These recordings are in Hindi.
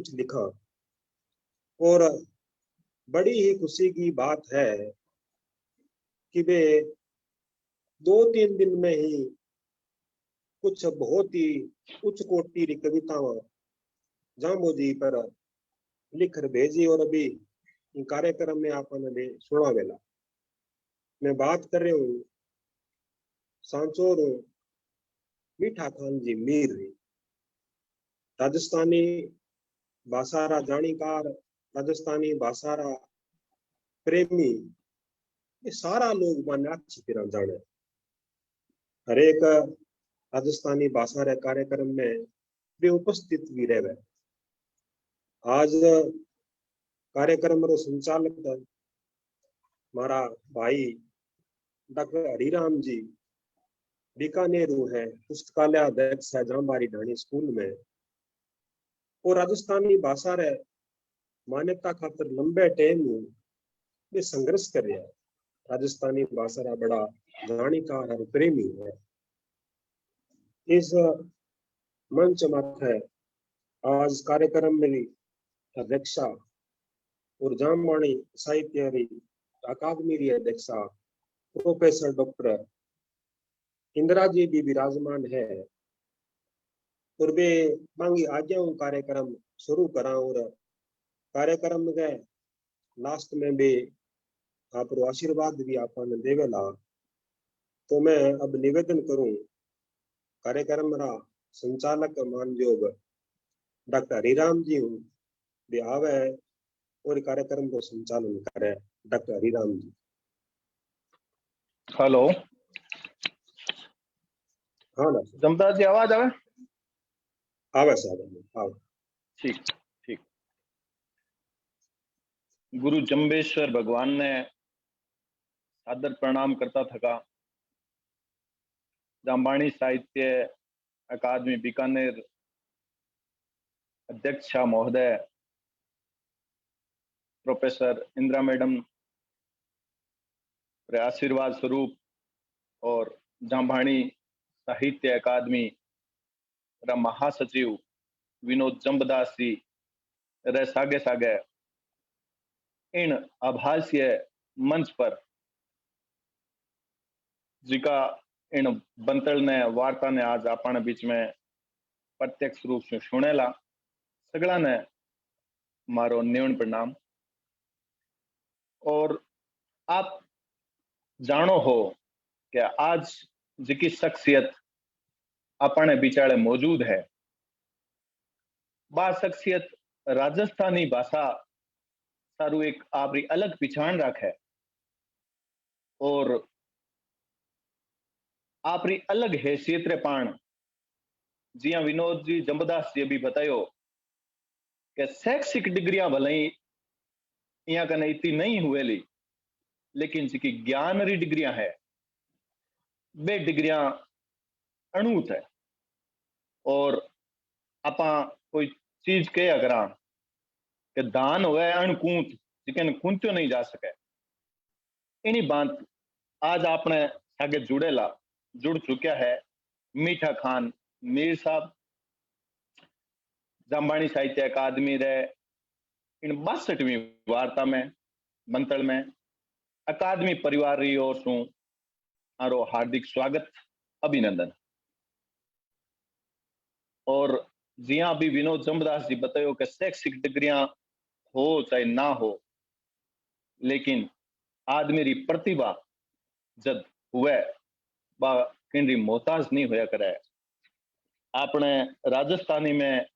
कुछ लिखा। और बड़ी ही खुशी की बात है कि वे 2-3 दिन में ही कुछ बहुत ही उच्च कोटि की कविताएं जाम्बो जी पर लिख कर भेजी और अभी कार्यक्रम में आपने सुना वेला। मैं बात कर रही हूँ सांचोर मीठा खान जी मीर री। राजस्थानी भाषा रा जाणीकार, राजस्थानी भाषा रा प्रेमी, ये सारा लोग माने अच्छी तरह जाने। हर एक राजस्थानी भाषा रे कार्यक्रम में वे उपस्थित भी रहे। आज कार्यक्रम रो संचालक हमारा भाई डॉक्टर हरिराम जी बीकानेर है, पुस्तकालय अध्यक्ष है जामबारी ढाणी स्कूल में। और राजस्थानी भाषा रे मान्यता खातर लंबे टाइम में संघर्ष कर रहा है। राजस्थानी भाषा रा बड़ा जाणीकार और प्रेमी है। इस मंच माथे आज कार्यक्रम में अध्यक्षा और जामबाणी साहित्य अकादमी री अध्यक्षा प्रोफेसर डॉक्टर इंदिरा जी भी विराजमान है। और वे मांगी आज्ञा कार्यक्रम शुरू करा। और कार्यक्रम के लास्ट में भी आप आशीर्वाद भी आपने देवेला। तो मैं अब निवेदन करूं कार्यक्रम रा संचालक मानयोग डॉक्टर हरिराम जी हूँ वे आवे और कार्यक्रम को संचालन करे। डॉक्टर हरिराम जी। हेलो। हाँ ना जमदास जी आवाज आवे? आवे साहब आवे। ठीक ठीक। गुरु जम्बेश्वर भगवान ने सादर प्रणाम करता थका। जामबाणी साहित्य अकादमी बीकानेर अध्यक्षा महोदय प्रोफेसर इंदिरा मैडम रे आशीर्वाद स्वरूप और जामबाणी साहित्य अकादमी रा महासचिव विनोद जम्बदास जी रे सागे सागे इन आभासीय मंच पर जिका इन बंतल ने वार्ता ने आज अपने बीच में प्रत्यक्ष रूप से सुनेला सगला ने मारो न्यून प्रणाम। और आप जानो हो कि आज जिकी शख्सियत अपने बिचारे मौजूद है बा शख्सियत राजस्थानी भाषा सारू एक आपरी अलग पहचान रखे और आपरी अलग हैसियत रे पान जिया विनोद जी जम्बदास जी भी बतायो कि शैक्षिक डिग्रियां भले ही यहाँ कने इतनी नहीं हुएली लेकिन जिकी ज्ञान री डिग्रियां है वे डिग्रियां अणुत है। और आपा कोई चीज कह करा कि दान हुए अणकूंत जिकन कूंत्यो नहीं जा सके इन्हीं बात आज आपने आगे जुड़ चुका है मीठा खान मीर साहब जामबाणी साहित्य अकादमी रे इन 62वीं वार्ता में मंतल में अकादमी परिवार री ओर सु आरो हार्दिक स्वागत अभिनंदन। और जिया भी विनोद जम्बदास जी बतायो कि शैक्षिक डिग्रियां हो चाहे ना हो लेकिन आदमी री प्रतिभा जब हुए बा किनरी मोहताज नहीं होया करे। आपने राजस्थानी में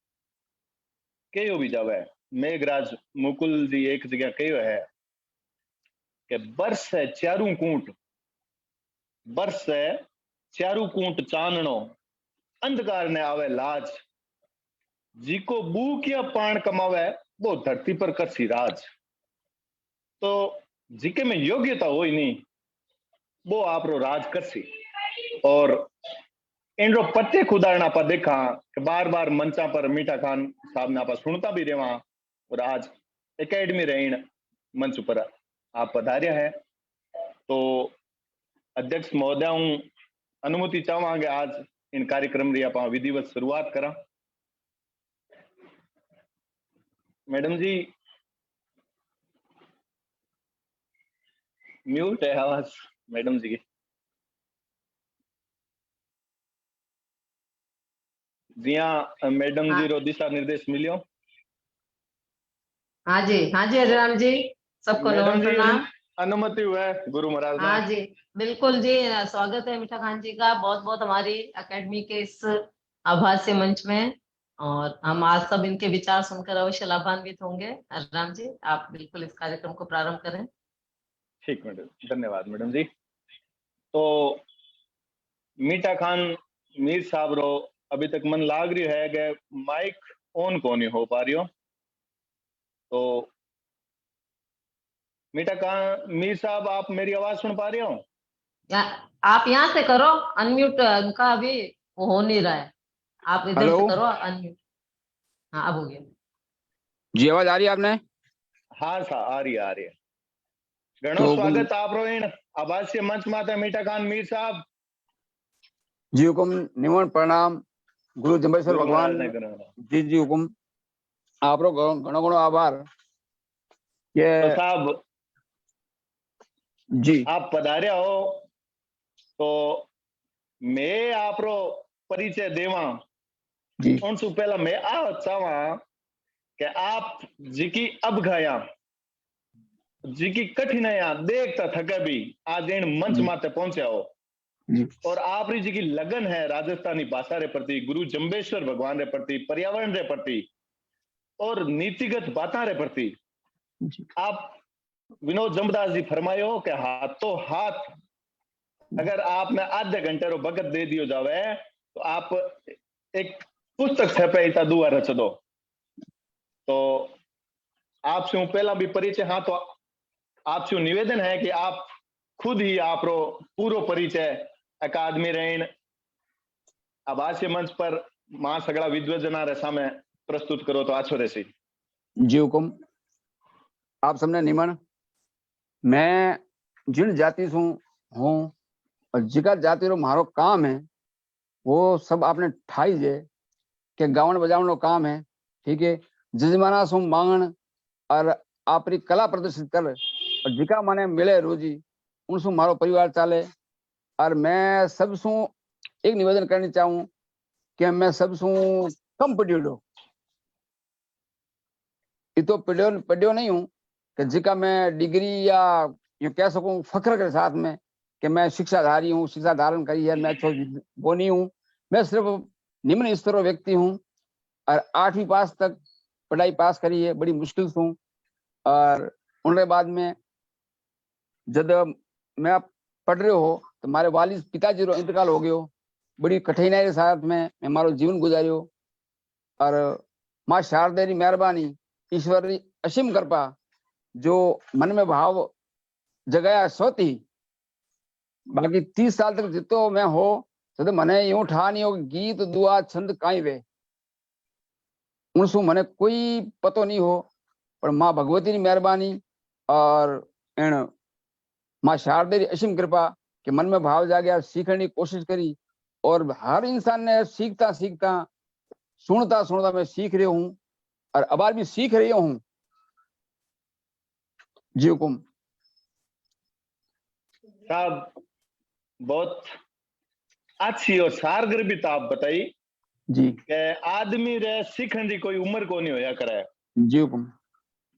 कहो भी जावे मेघराज मुकुल जी एक जगह कहो है कि बरस है चारू कूट चाननो अंधकार ने आवे लाज जिको बूकिया पान कमावे वो धरती पर करसी राज। तो जिके में योग्यता हो ही नहीं वो आप रो राज करसी। और इन रो प्रत्येक उदाहरण आप देखा कि बार बार मंचा पर मीठा खान साहब ने आप सुनता भी रहे और आज एकेडमी रेण मंच पर आप पधार्या है। तो अध्यक्ष महोदय हूँ अनुमति चाहवांगे आज इन कार्यक्रम री आप विधिवत शुरुआत करा। मैडम जी म्यूट है आवाज मैडम जी की। जी हाँ मैडम जी हाँ रो दिशा निर्देश मिलियो। हाँ जी अजराम जी, सबको मैडम नमन जी प्रणाम। अनुमति हुआ है गुरु महाराज ने। हाँ जी, बिल्कुल जी। स्वागत है मीठा खान जी का बहुत बहुत हमारी एकेडमी के इस आभास्य मंच में। और हम आज सब इनके विचार सुनकर अवश्य लाभान्वित होंगे। अजराम जी, आप बिल्कुल इस कार्यक्रम को प्रारंभ करें। ठीक मैडम, धन्यवाद मैडम जी। तो मीठा खान मीर साहब रो अभी तक मन लाग रही है कि माइक ऑन को नहीं हो पा रही हो। तो मीठा खान मीर साहब आप मेरी आवाज सुन पा रहे हो? आप यहाँ से करो अनम्यूट, उनका अभी वो हो नहीं रहा है। आप इधर हेलो से करो अनम्यूट। हाँ, अब हो गया जी, आवाज आ रही है आपने? हाँ सा आ रही है। घणो तो स्वागत आप रो इन आभास्य मंच माता मीठा खान मीर साहब। जी हुकुम, निमन प्रणाम गुरु जंबेश्वर गुरु भगवान। महाराज ने करो। जी जी हुकुम, आप रो घणो घणो आभार के तो साहब जी आप पधारे हो तो मैं आप रो परिचय देवा जी उनसे पहला मैं आ चाहवा कि आप जिकी अब गया जिकी कठिनाइयां देखता थके भी आज इन मंच जी माते पहुंचा हो जी और आप री जिकी लगन है राजस्थानी भाषा रे प्रति, गुरु जंबेश्वर भगवान रे प्रति, पर्यावरण रे प्रति और नीतिगत बातें रे प्रति जी आप विनोद जमदास जी फरमायो कि हाथों हाथ अगर आपने आधे घंटे रो भगत दे दियो जावे तो आप एक पुस्तक छपे इतना दुआ रच दो। तो आपसे हूँ पहला भी परिचय, हाँ तो आपसे निवेदन है कि आप खुद ही आप रो पूरो परिचय अकादमी रेन आभास्य मंच पर मां सगड़ा विद्वजना रे सामने प्रस्तुत करो तो आछो रहसी। जी हुकुम, आप सबने निमन। मैं जिन जाति से हूँ और जिका जाति रो मारो काम है वो सब आपने ठाई जे के गावन बजावन रो काम है। ठीक है, जजमाना सु मांगण और आपरी कला प्रदर्शित कर और जिका माने मिले रोजी उनसु मारो परिवार चाले। और मैं सबसु एक निवेदन करनी चाहूँ कि मैं सबसु कम पढ़ियो तो पढ़ियो नहीं हूँ कि जिका मैं डिग्री या यूं कह सकूं फख्र के साथ में कि मैं शिक्षाधारी हूँ, शिक्षा धारण करी है, मैं वो नहीं हूँ। मैं सिर्फ निम्न स्तर व्यक्ति हूँ और 8वीं पास तक पढ़ाई पास करी है बड़ी मुश्किल से हूँ। और उनके बाद में जब मैं पढ़ रहे हो तो मारे वालिद पिताजी रो इंतकाल हो गयो, बड़ी कठिनाई के साथ में मैं मारो जीवन गुजारियो। और माँ शारदा री मेहरबानी, ईश्वर री असीम कृपा जो मन में भाव जगाया सोती। बाकी 30 साल तक जितो मैं हो तो मने यूं ठा नहीं हो गीत दुआ छंद काई वे उनसु मने कोई पतो नहीं हो। पर माँ भगवती की मेहरबानी और इन माँ शारदा की असीम कृपा कि मन में भाव जागया, सीखने की कोशिश करी। और हर इंसान ने सीखता सीखता सुनता सुनता मैं सीख रही हूँ और अब भी सीख रही हूँ। जी हुकुम साहब बहुत अच्छी और सारगर्भित आप बताई जी कि आदमी रे सीखने की कोई उम्र को नहीं होया करे। जी हुकुम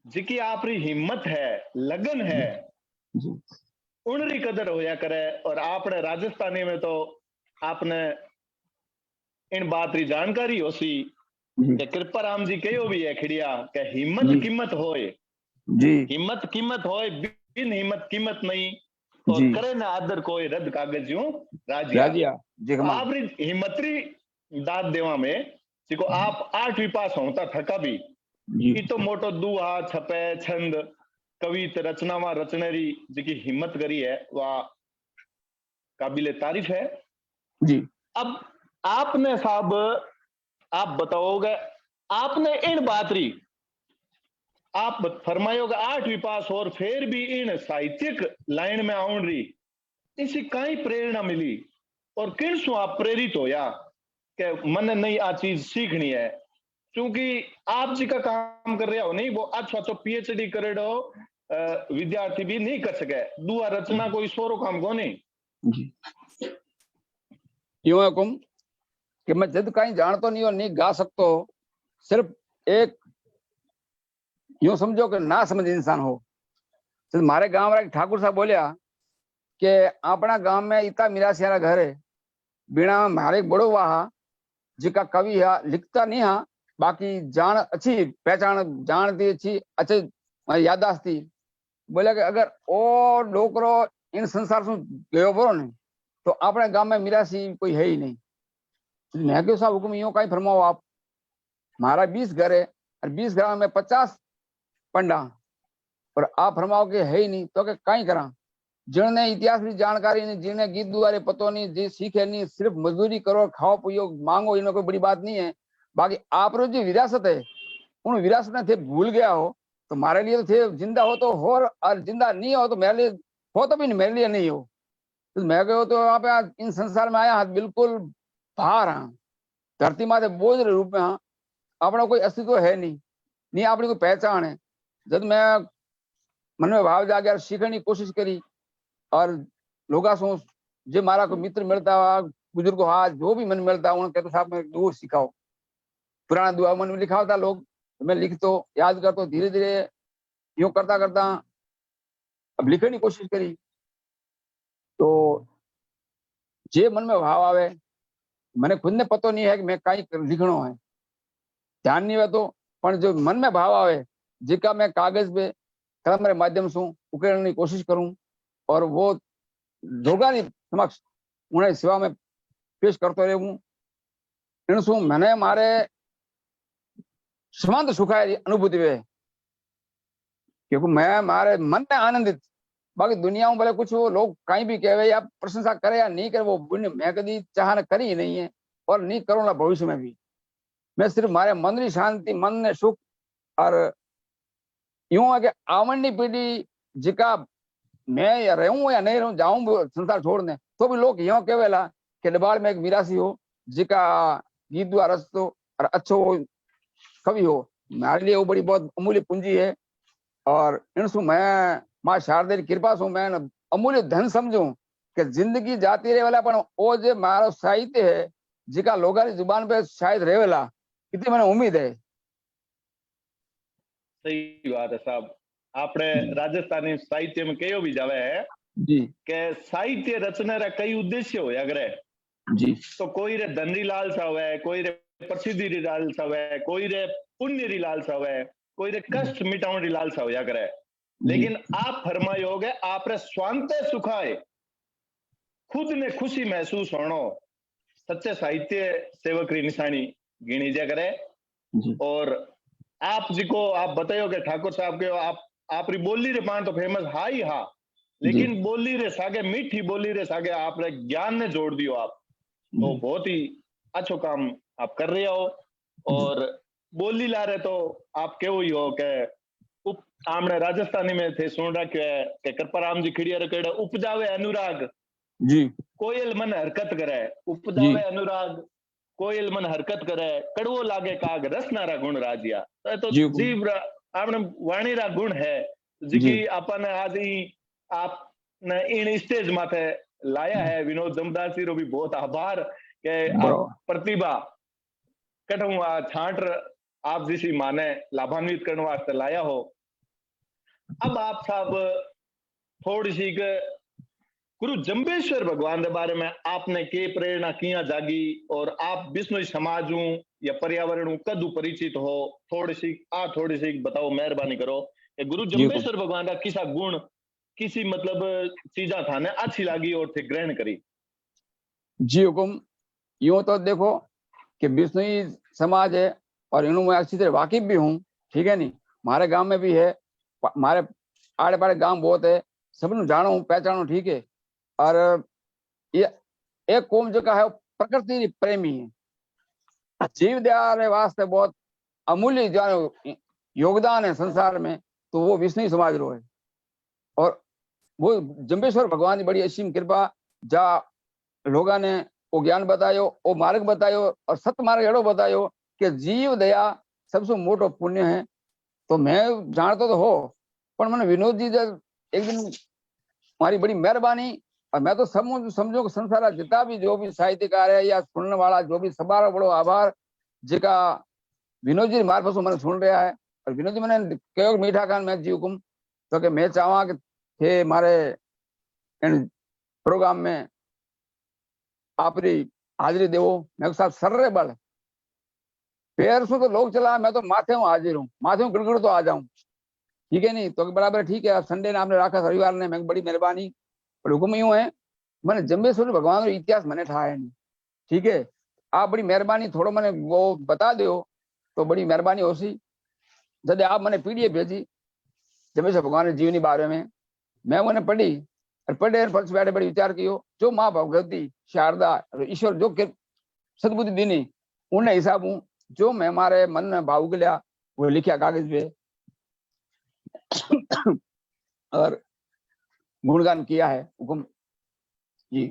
जिकी आपरी हिम्मत है, लगन है, जी उनरी कदर होया करे। और आपने राजस्थानी में तो आपने इन बात री जानकारी होसी जी कि कृपाराम जी कहो भी है खिड़िया कि हिम्मत जी कीमत होए, जी हिम्मत कीमत होए, बिन हिम्मत कीमत नहीं। और जी करे ना आदर कोई रद्द कागज यूं राजिया। राजिया जी कमाल आप री हिम्मतरी दाद देवा में जिको आप 8वीं पास होता थका भी जी इतो मोटो दुहा छपे छंद कवित रचनावा रचनेरी जिकी हिम्मत करी है वह काबिले तारीफ है। जी अब आपने साहब आप बताओगे आपने इन बात री आप फरमायोगे 8वीं पास और फिर भी इन साहित्यिक लाइन में आउन रही इसी कई प्रेरणा मिली और किन सु आप प्रेरित होया कि मन नहीं आ चीज सीखनी है चूंकि आप जी का काम कर रहे हो नहीं, वो अच्छो PhD करेडो विद्यार्थी भी नहीं कर सके। दुआ रचना कोई सोरो काम को नहीं जी। यूं है कुम कि मैं जद कहीं जानतो नहीं और नहीं गा सकतो, सिर्फ एक यूं समझो कि ना समझ इंसान हो। तो मारे गांव वाले ठाकुर साहब बोलिया कि अपना गांव में इतना मिरासियारा घर है, बीणा में मारे एक बड़ो वाहा जिका कवि है, लिखता नहीं है, बाकी जान अच्छी पहचान जानती अच्छी अच्छे यादाश्त थी। बोले कि अगर ओ डोकरो इन संसार से गयो बरो नहीं तो अपने गांव में मिरासी कोई है ही नहीं। मैं क्यों साहब हुक्म यूं कहीं फरमाओ आप, हमारा 20 घर है और 20 घर में 50 पंडा और आप फरमाओ कि है ही नहीं, तो कहीं करा। जिन्हें इतिहास की जानकारी नहीं, जिन्हें गीत दुआरे पतो नहीं, जी सीखे नहीं, सिर्फ मजदूरी करो, खाओ पियो मांगो, इनमें कोई बड़ी बात नहीं है। बाकी आप जो विरासत है उन विरासत में थे भूल गया हो तो हमारे लिए तो थे, जिंदा हो तो हो और जिंदा नहीं हो तो मेरे लिए हो तो भी नहीं, मेरे लिए नहीं हो। तो मैं गयो तो वहां पे इन संसार में आया बिल्कुल बाहर हाँ, धरती माथे बोझ रूप में हाँ, अपना कोई अस्तित्व है नहीं अपनी कोई पहचान है। जब मैं मन में भाव जागे सीखने की कोशिश करी और लोग सो जो मारा को मित्र मिलता बुजुर्ग हाथ जो भी मन मिलता उन्होंने कहते साहब मैं दूर सिखाओ, पुराना दुआ मन में लिखा होता लोग, मैं लिखतो याद करतो, धीरे धीरे यूं करता करता अब लिखने की कोशिश करी तो जे मन में भाव आवे मैंने खुद ने पतो नहीं है कि मैं कहीं लिखनो है, ध्यान नहीं है तो पर जो मन में भाव आवे जिका मैं कागज पे कलम रे माध्यम से उकेरने की कोशिश करूं और वो लोगा समक्ष उन्हें सेवा में पेश करते रहूं। इन सु मैंने मारे समांत सुखाए अनुभूति वे क्योंकि मैं मारे मन में आनंदित, बाकी दुनिया में भले कुछ वो लोग कहीं भी कहे या प्रशंसा करे या नहीं करे वो मैं कभी चाहना करी ही नहीं है और नहीं करूंगा भविष्य में भी। मैं सिर्फ मारे मन की शांति, मन ने सुख और यूं है कि आवनी पीढ़ी जिका मैं या रहूं या नहीं रहूं जाऊं संसार छोड़ने तो भी लोग यूं कहेला कि डबाड़ में एक मिरासी हो जिका गीत दुआ रचतो और अच्छो कवि हो। मेरे लिए वो बड़ी बहुत अमूल्य पूंजी है और इनसु मैं मां शारदा की कृपा से मैं अमूल्य धन समझू कि जिंदगी जाती रहे वाला पण वो जो मारो साहित्य है जिका लोगा की जुबान पे शायद रहेला इतनी मैंने उम्मीद है। सही बात है साहब। आपने राजस्थानी साहित्य में कहो भी जावे है जी के साहित्य रचना रा कई उद्देश्य हो अगरे जी, तो कोई रे धन री लालसा हुए, कोई रे प्रसिद्धि री लालसा हुए, कोई रे पुण्य री लालसा हुए, कोई रे कष्ट मिटाउन री लालसा हो करे। लेकिन आप फरमायो गए आप रे स्वांत सुखाए खुद ने खुशी महसूस होनो सच्चे साहित्य सेवक री निशानी गिनी जा करे। और आप जी को आप बतायो के ठाकुर साहब के आप री बोली रे पान तो फेमस हा ही हा, लेकिन बोली रे सागे मीठी बोली रे सागे आप रे ज्ञान ने जोड़ दियो आप, तो बहुत ही अच्छो काम आप कर रहे हो। और बोली ला रहे तो आप केवो ही हो के आमने राजस्थानी में थे सुन रखे है कि कृपाराम जी खिड़िया रखेड़े उपजावे अनुराग जी कोयल मन हरकत करे, उपजावे अनुराग कोयल मन हरकत करे, कड़वो लागे काग रस नारा गुण राजिया। तो जीव आपने वाणी रा गुण है जिकी अपन आज ही आपने इन स्टेज माथे लाया है। विनोद जमदास जी रो भी बहुत आभार के आप प्रतिभा कठू आ छांट आप जिसी माने लाभान्वित करने वास्ते लाया हो। अब आप साहब थोड़ी सी गुरु जम्बेश्वर भगवान के बारे में आपने के प्रेरणा किया जागी और आप विष्णु समाज या पर्यावरण कदू परिचित हो, थोड़ी सी बताओ मेहरबानी करो कि गुरु जम्बेश्वर भगवान का किसा गुण किसी मतलब चीजा थाने अच्छी लगी और थे ग्रहण करी। जी हुकुम, यूं तो देखो कि विष्णु समाज है और इन्हों मैं अच्छी तरह वाकिफ भी हूँ, ठीक है नहीं, हमारे गांव में भी है, हमारे आड़े पाड़े गांव बहुत है, सब जानो पहचानो, ठीक है। और ये एक कौम जो का है प्रकृति प्रेमी है, जीव दया वास्ते बहुत अमूल्य जो योगदान है संसार में, तो वो विष्णु समाज रो है। और वो जम्बेश्वर भगवान की बड़ी असीम कृपा जा लोगों ने वो ज्ञान बतायो, वो मार्ग बतायो और सत मार्ग एड़ो बतायो कि जीव दया सबसे मोटो पुण्य है। तो मैं जानता तो हो, पर मैंने विनोद जी एक दिन हमारी बड़ी मेहरबानी, और मैं तो समझो कि संसार जितना भी जो भी साहित्यकार है या सुनने वाला जो भी सबारा बड़ो आभार जिका विनोद जी मार्फत से मैंने सुन रहा है। और विनोद जी मैंने कहो मीठा खान मैं जी हुकुम, तो कि मैं चाहवा कि थे मारे इन प्रोग्राम में आपरी हाजिरी देवो। मैं साहब सर रे बल पैर से तो लोग चला, मैं तो माथे हूँ हाजिर हूँ, माथे हूँ गिड़गिड़ तो आ जाऊं, ठीक है नहीं तो बराबर ठीक है। संडे ने आपने रखा, रविवार ने, मैं बड़ी मेहरबानी। पर हुक्म यूं है मैंने जम्बेश्वर भगवान रो इतिहास मैंने ठाया नहीं, ठीक है। आप बड़ी मेहरबानी थोड़ा मैंने वो बता दो तो बड़ी मेहरबानी हो सी। जब आप मैंने पीडीएफ भेजी जम्बेश्वर भगवान जीवनी बारे में, मैं मैंने पढ़ी और पढ़े पक्ष बैठे बड़ी विचार कियो। जो माँ भगवती शारदा ईश्वर जो सदबुद्धि दीनी उन्हें हिसाब हूँ जो मैं हमारे मन में भाव के लिया वो लिखा कागज पे और गुणगान किया है। हुक्म जी।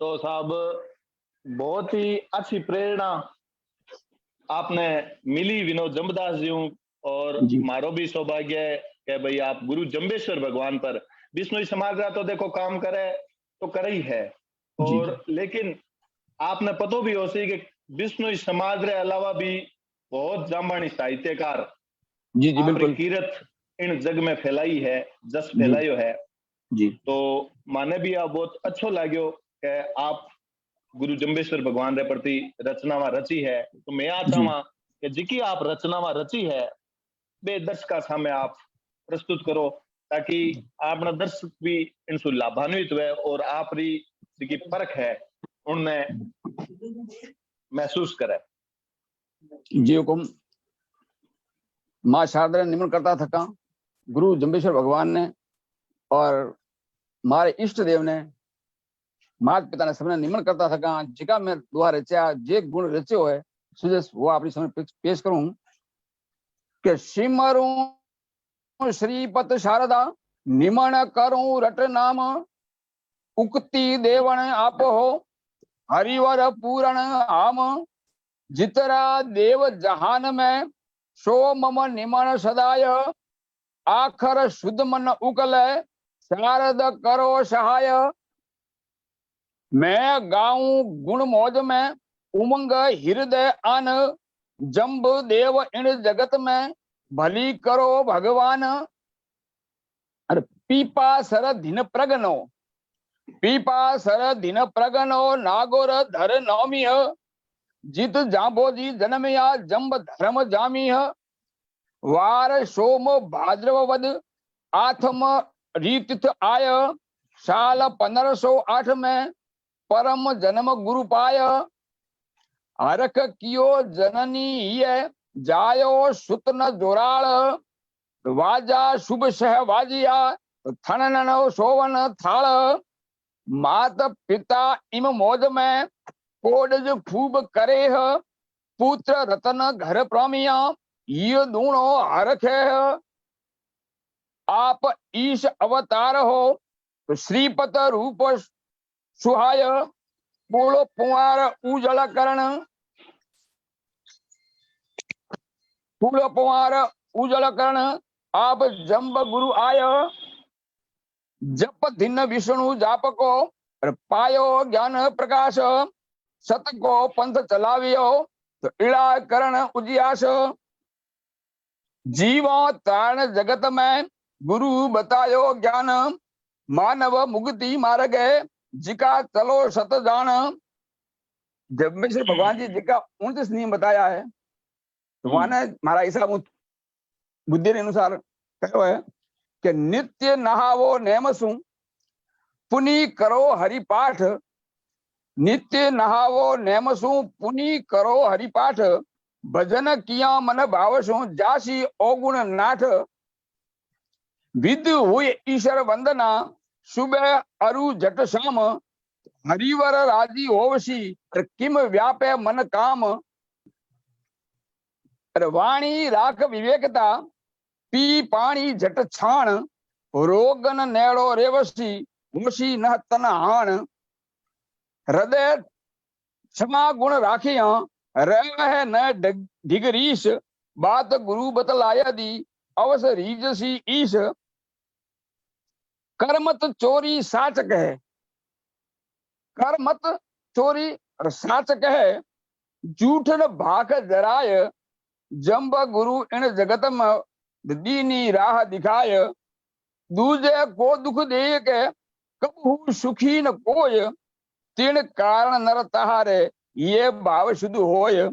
तो साहब बहुत ही अच्छी प्रेरणा आपने मिली विनोद जम्बदास जी, और मारो भी सौभाग्य है कि भाई आप गुरु जम्बेश्वर भगवान पर बिश्नोई समाज का तो देखो काम करे तो करे ही है, और लेकिन आपने पतो भी हो सी कि बिश्नोई समाज रे अलावा भी बहुत जामानी साहित्यकार जी जी बिल्कुल कीरत इन जग में फैलाई है, जस फैलायो है जी। तो माने भी आ बहुत अच्छो लाग्यो कि आप गुरु जम्बेश्वर भगवान रे प्रति रचनावा रची है। तो मैं आ चाहवा कि जिकी आप रचनावा रची है बे दर्शक सामने आप प्रस्तुत करो ताकि आपना दर्शक भी इनसे लाभान्वित हुए और आप री जिकी परख है उनमें महसूस करे। जी हुकुम। माँ शारदा ने निमन करता थका गुरु जम्बेश्वर भगवान ने और हमारे इष्ट देव ने माता पिता ने सबने निमन करता थका जिका मैं दुआ रचा जे गुण रचो है सुजस वो अपनी समय पेश करूं कि सिमरूं श्रीपत शारदा निमन करूं रट नाम उक्ति देवण आप हो हरिवर पूरण आम जितरा देव जहान में सो मम निमन सदाय आखर शुद्ध मन उकल शारद करो सहाय। मैं गाऊं गुण मौज में उमंग हृदय आन जम्ब देव इन जगत में भली करो भगवान। अरे पीपा सर दिन प्रगनो पीपा सर दिन प्रगनो नागोर धर नौमी जित जांबोजी जन्मया जम्ब धर्म जामी वार सोम भाद्रवद आठम रीतिथ आय साल 1508 में परम जन्म गुरु पाय हरख कियो जननी ये जायो सुत न जोराल वाजा शुभ सहवाजिया थन सोवन थाल मात पिता इम मौज में कोडज खूब करे पुत्र रतन घर प्रामिया ये दूणो हरख है आप ईश अवतार हो तो श्रीपत रूप सुहाय बोलो पुआर उजल करण फूल पुआर उजल करण आप जम्ब गुरु आय जप दिन विष्णु जाप को पायो ज्ञान प्रकाश सत को पंथ चलावियो तो इड़ा करण उजियास जीवो तारण जगत में गुरु बतायो ज्ञान मानव मुक्ति मार्ग जिका चलो सत जान। जम्बेश्वर भगवान जी जिका 29 नियम बताया है तो वहां हमारा हिसाब बुद्धि के अनुसार कहो है कि नित्य नहावो नेमसु पुनि करो हरि पाठ नित्य नहावो नेमसु पुनि करो हरि पाठ भजन किया मन भावसु जासी ओगुण नाथ विद हुए ईश्वर वंदना सुबह अरु जट शाम हरिवर राजी होवसी किम व्यापे मन काम वाणी राख विवेकता पी पानी जट छाण रोगन नेड़ो रेवसी होशी न तन हाण हृदय क्षमा गुण राखिया रह न ढिगरीश, बात गुरु बतलाया दी, अवसर रीजसी ईश। कर मत चोरी साच कहे, कर मत चोरी और साच कहे, झूठ न भाक जराय। जंब गुरु इन जगत में दीनी राह दिखाय। दूजे को दुख दे के कबहू सुखी न कोय। तीन कारण नर तहारे ये भाव शुद्ध होय।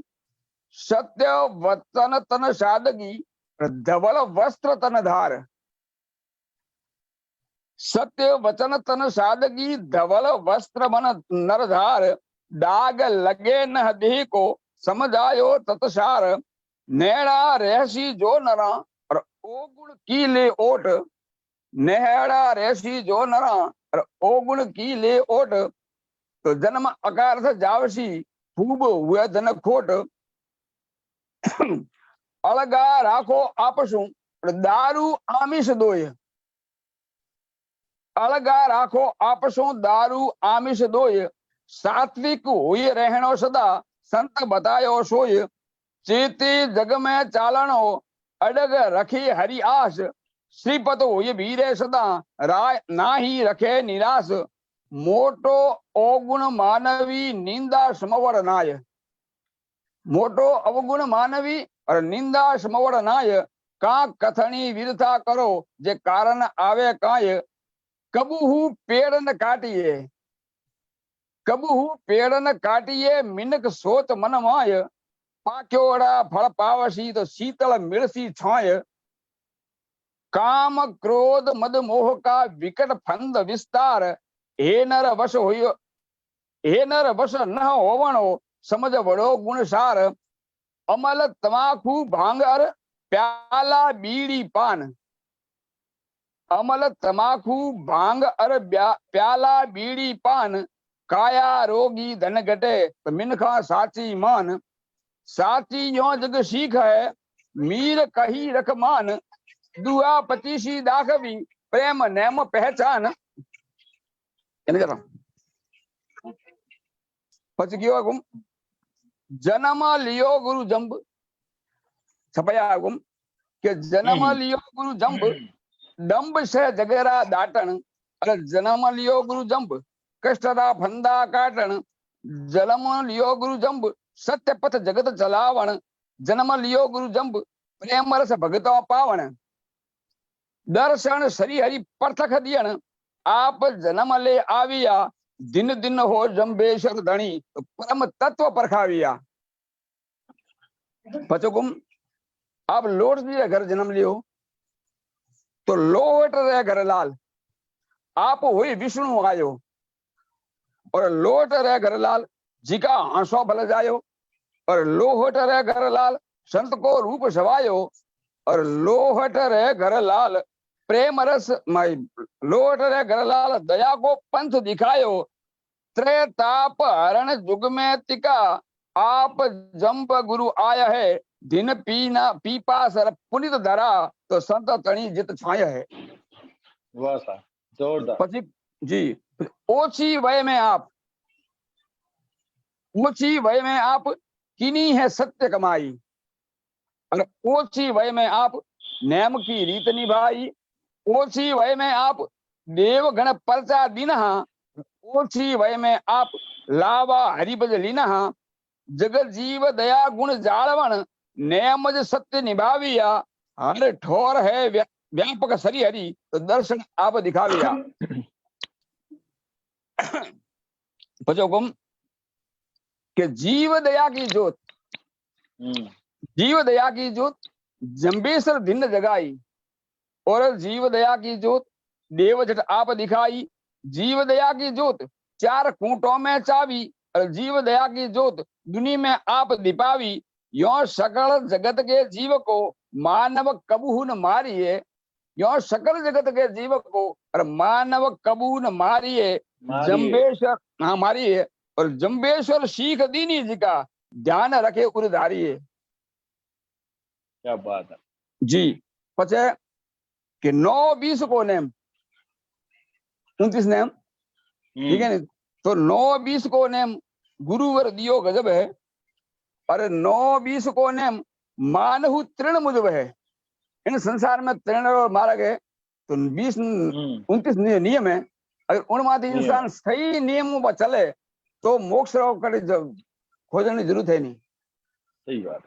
सत्य वचन तन सादगी, धवल वस्त्र तन धार। सत्य वचन तन सादगी, धवल वस्त्र मन नरधार। दाग लगे न देह को, समझ आयो तत्सार। नेड़ा रहसी जो नरा, और ओगुण की ले ओट। नेड़ा रहसी जो नरा, और ओगुण की ले ओट। तो जन्म अकार जावसी, खूब हुए धन खोट। अलगा राखो आपसु, दारू आमिष दोय। अलगा राखो आपसों, दारू आमिष दोय। सात्विक हुई रहनो सदा, संत बतायो सोय। चेते जग में चालनो, अडग रखी हरि आस। श्रीपत हुई भीरे सदा, राय नाही रखे निराश। मोटो अवगुण मानवी, निंदा समवर नाय। मोटो अवगुण मानवी और निंदा समवर नाय। का कथनी विरथा करो, जे कारण आवे काय। कबहू पेड़ न काटिए, कबहू पेड़ न काटिए, मिनक सोच मन माय। पाक्योड़ा फल पावसी, तो शीतल मिलसी छाय। काम क्रोध मद मोह का विकट फंद विस्तार। हे नर वश होयो, हे नर वश न होवणो, समझ बड़ो गुणसार। अमल तमाकू भांग अर, प्याला बीड़ी पान। अमल तमाकू भांग अर, प्याला बीड़ी पान। काया रोगी धन घटे, तो मिनखा साची मान। साची यो जग सीख है, मीर कही रख मान। दुआ पचीसी दाखवी, प्रेम नेम पहचान। पच गयो गुम, जन्म लियो गुरु जंब। छपया गुम के जन्म लियो गुरु जंब, डंब से जगेरा दाटन। अरे जन्म लियो गुरु जंब, कष्टरा फंदा काटन। जन्म लियो गुरु जंब, सत्य पथ जगत चलावण। जन्म लियो गुरु जंब, प्रेम रस भगतो पावण। दर्शन श्री हरि परथख दियण, आप जन्म ले आविया। दिन दिन हो जंबेश्वर धनी, तो परम तत्व परखाविया। पचकुम आप लोट दिए घर जन्म लियो, तो लोट रहे घर लाल। आप हुई विष्णु आयो, और लोट रहे घर लाल, जिका हांसो भल जायो। और लोहट रहे घर लाल, संत को रूप सवायो। और लोहट रहे घर लाल, प्रेम रस माई। लोहट रहे घर लाल, दया को पंथ दिखायो। त्रेताप हरण जुग में तिका, आप जंब गुरु आया है। दिन पीना पीपा सर पुनित धरा, तो संत तणी जित छाया है। वाह साहब, जोरदार। पची जी, ओछी वय में आप, ओछी वय में आप किनी है सत्य कमाई। और ओछी वय में आप नेम की रीत निभाई। ओछी वय में आप देवगण परचा दीनहा। ओछी वय में आप लावा हरिभज लीनहा। जगत जीव दया गुण जालवण, नेमज सत्य निभाविया। हर ठोर है व्यापक सरी हरि, तो दर्शन आप दिखाविया। पचोकुम के जीव दया की ज्योत, जीव दया की ज्योत जंबेश्वर दिन जगाई। और जीव दया की ज्योत देव जट आप दिखाई। जीव दया की ज्योत चार कूटों में चावी। और जीव दया की ज्योत दुनिया में आप दिपावी। यो सकल जगत के जीव को मानव कबू न मारिए। यो सकल जगत के जीव को और मानव कबू न मारिए। जंबेश्वर हाँ मारिए। और जंबेश्वर सीख दीनी जी का ध्यान रखे उधारिए। क्या बात है जी। पचे कि 9-20 को नेम 29 नेम, ठीक है। तो 9-20 को नेम गुरुवर दियो गजब है। और 9-20 को नेम मानहु तृण मुझ है। इन संसार में तृण और मार्ग है, तो 20-29 नियम है। अगर उनमांथी इंसान सही नियमों पर चले तो मोक्ष खोजने की जरूरत है नहीं। सही बात,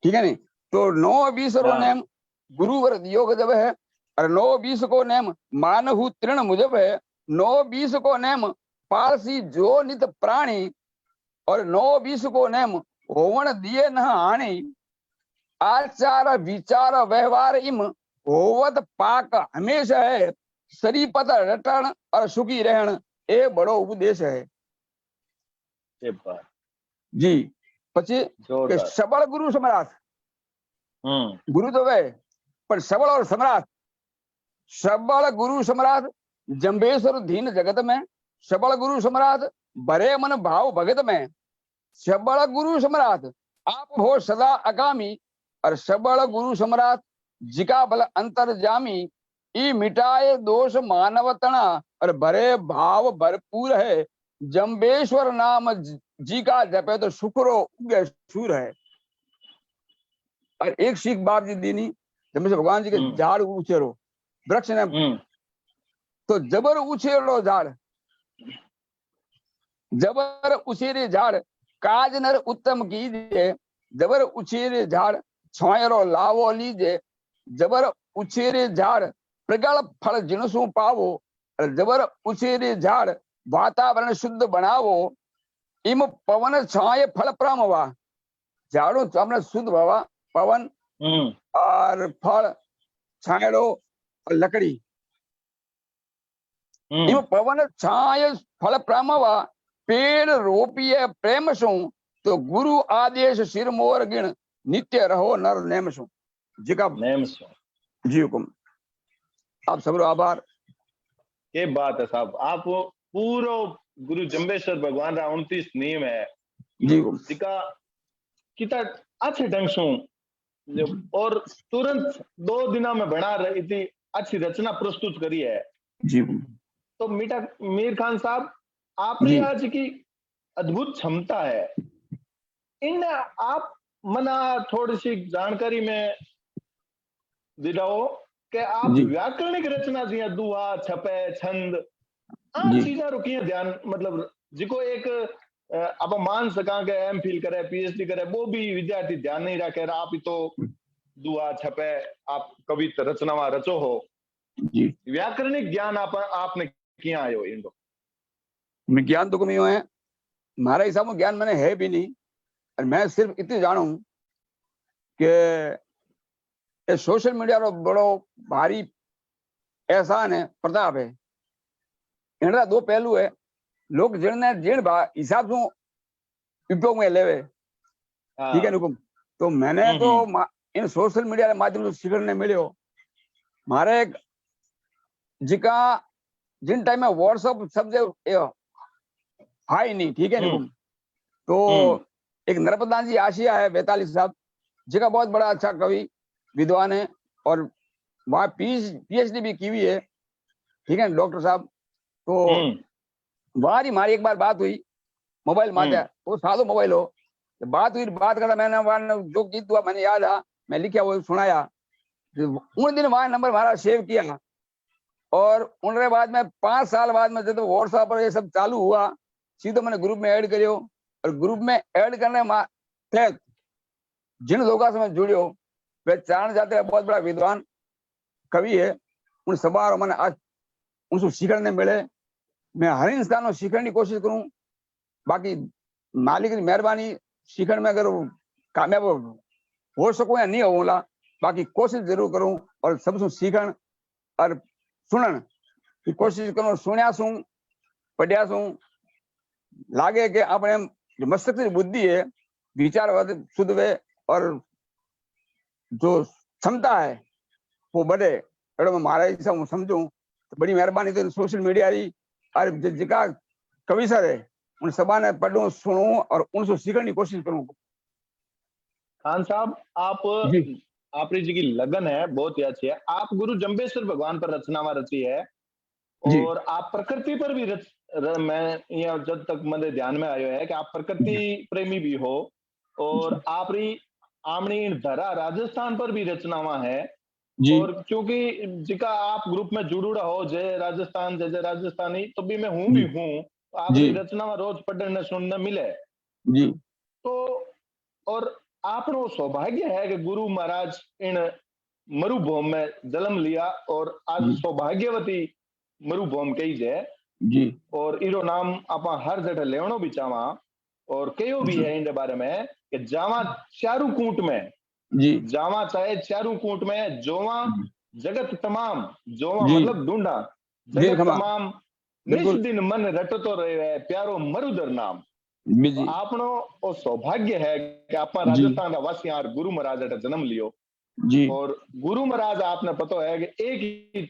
ठीक है नहीं। तो 9-20 रो नेम गुरुवर योग जब है, और 9-20 को नेम मानहु तृण मुजब है, 9-20 को नेम पारसी जो नित प्राणी, और 9-20 को नेम होवन दिए न हानि, आचार विचार व्यवहार इम होवत पाक हमेशा है, शरीपत रटन और सुखी रहन ए बड़ो उपदेश है। जी પછી કે सबल गुरु सम्राट, गुरु तो वे पर सबल और सम्राट। सबल गुरु सम्राट जंबेश्वर दीन जगत में, सबल गुरु सम्राट भरे मन भाव भगत में, सबल गुरु सम्राट आप हो सदा अकामी, और सबल गुरु सम्राट जिका बल अंतर जामी, ई मिटाए दोष मानव तना, और भरे भाव भरपूर है, जंबेश्वर नाम जी का जपे तो शुक्रो उगे सूर है। और एक सीख बाप जी दीनी, जब भगवान जी के झाड़ उछेरो वृक्ष ने, तो जबर उछेरो झाड़, जबर उछेरे झाड़ काज नर उत्तम कीजिए, जबर उछेरे झाड़ छायरो लावो लीजे, जबर उछेरे झाड़ प्रगल फल जिनसु पावो, जबर उछेरे झाड़ वातावरण शुद्ध बनावो, इम पवन छाए फल प्रामवा। झाड़ो हमने शुद्ध हवा, पवन और फल छायड़ो और लकड़ी, इम पवन छाए फल प्रामवा, पेड़ रोपिए प्रेम सु, तो गुरु आदेश सिर मोर गिण, नित्य रहो नर नेम सु। जी का नेम सु जी हुकुम। आप सबरो आभार। ये बात है साहब, आप पूरा गुरु जंबेश्वर भगवान रा 29 नियम है जी जिका किता अच्छे ढंग से और तुरंत 2 दिना में बना रही थी अच्छी रचना प्रस्तुत करी है जी। तो मीर खान साहब, आपने आज की अद्भुत क्षमता है, इन आप मना थोड़ी सी जानकारी में दिलाओ कि आप व्याकरणिक रचना जी दुआ छपे छंद आ चीजा रुकी ध्यान, मतलब जिको एक आप मान सका के एमफिल करे पीएचडी करे वो भी विद्यार्थी ध्यान नहीं रखे, आप ही तो दुआ छपे आप कविता रचनावा रचो हो जी। व्याकरणिक ज्ञान आपने किया आयो इनको? मैं ज्ञान तो कमी है, हमारा हिसाब में ज्ञान मैंने है भी नहीं, और मैं सिर्फ इतनी जानू कि सोशल मीडिया रो बड़ो भारी एहसान है, प्रताप है। इनका 2 पहलू है, लोग जिन हिसाब से उपयोग में लेवे, ठीक है हुकुम। तो मैंने तो इन सोशल मीडिया के माध्यम से सीखने मिलो, मारे जिका जिन टाइम में व्हाट्सएप सब हाई नहीं, ठीक है हुकुम। तो एक नर्मदा जी आशिया है 42 साहब, जिका बहुत बड़ा अच्छा कवि विद्वान है, और वहां पीएचडी भी की हुई है, ठीक है डॉक्टर साहब। तो वहां ही हमारी एक बार बात हुई मोबाइल माध्य, वो सादो मोबाइल हो, बात हुई, बात करता मैंने जो गीत हुआ मैंने याद आ, मैं लिखा वो सुनाया। उन दिन वहां नंबर हमारा सेव किया, और उनके बाद में 5 साल बाद में जब व्हाट्सएप पर ये सब चालू हुआ, सीधे मैंने ग्रुप में ऐड करियो, और ग्रुप में ऐड करने तहत जिन लोगों से मैं जुड़ियो वे चारण जाते हैं बहुत बड़ा विद्वान कवि है, उन सभा मैंने आज उनसे सीखने मिले। मैं हर इंसान को सीखने की कोशिश करूं, बाकी मालिक की मेहरबानी सीखने में अगर कामयाब हो सकूं या नहीं होगा, बाकी कोशिश जरूर करूं, और सबसे सीखन और सुनन की कोशिश करूं। सुनिया सू पढ़िया सू लागे कि अपने जो मस्तिष्क की बुद्धि है विचार शुद्ध वे, और जो क्षमता है वो बढ़े, अगर मैं हमारा हिसाब समझूं तो बड़ी मेहरबानी तो सोशल मीडिया रही, और जिका कवि सर है उन सभा ने पढ़ूं सुनूं और उनसे सीखने की कोशिश करूं। खान साहब, आप जी की लगन है बहुत ही अच्छी है। आप गुरु जंबेश्वर भगवान पर रचनावा रची है, और आप प्रकृति पर भी मैं जब तक मेरे ध्यान में आयो है कि आप प्रकृति प्रेमी भी हो, और आपरी आमणी इन धरा राजस्थान पर भी रचनावा है। जी और क्योंकि जिका आप ग्रुप में जुड़ूड़ा हो जय राजस्थान जय राजस्थानी, तो भी मैं हूं जी भी हूँ, तो आपरी जी रचनावा रोज पढ़ने सुनने मिले। जी तो और आपनो सौभाग्य है कि गुरु महाराज इन मरुभूम में जन्म लिया, और आज जी सौभाग्यवती मरुभूम कही जाए। जी और इरो नाम आपा हर जगह लेवणो भी चावा, और कयो भी जी है इन बारे में कि जावा चारू कूट में, जी जावा चाहे चारू कूट में जोवा जगत तमाम, जोवा जी मतलब ढूंढा जी जगत खमा तमाम, निस बिल्कुल दिन मन रटतो रहे प्यारो मरुदर नाम। जी तो जी आपनो वो सौभाग्य है कि आपा जी राजस्थान का वासी यार गुरु महाराज अटे जन्म लियो। जी और गुरु महाराज आपने पता है कि एक ही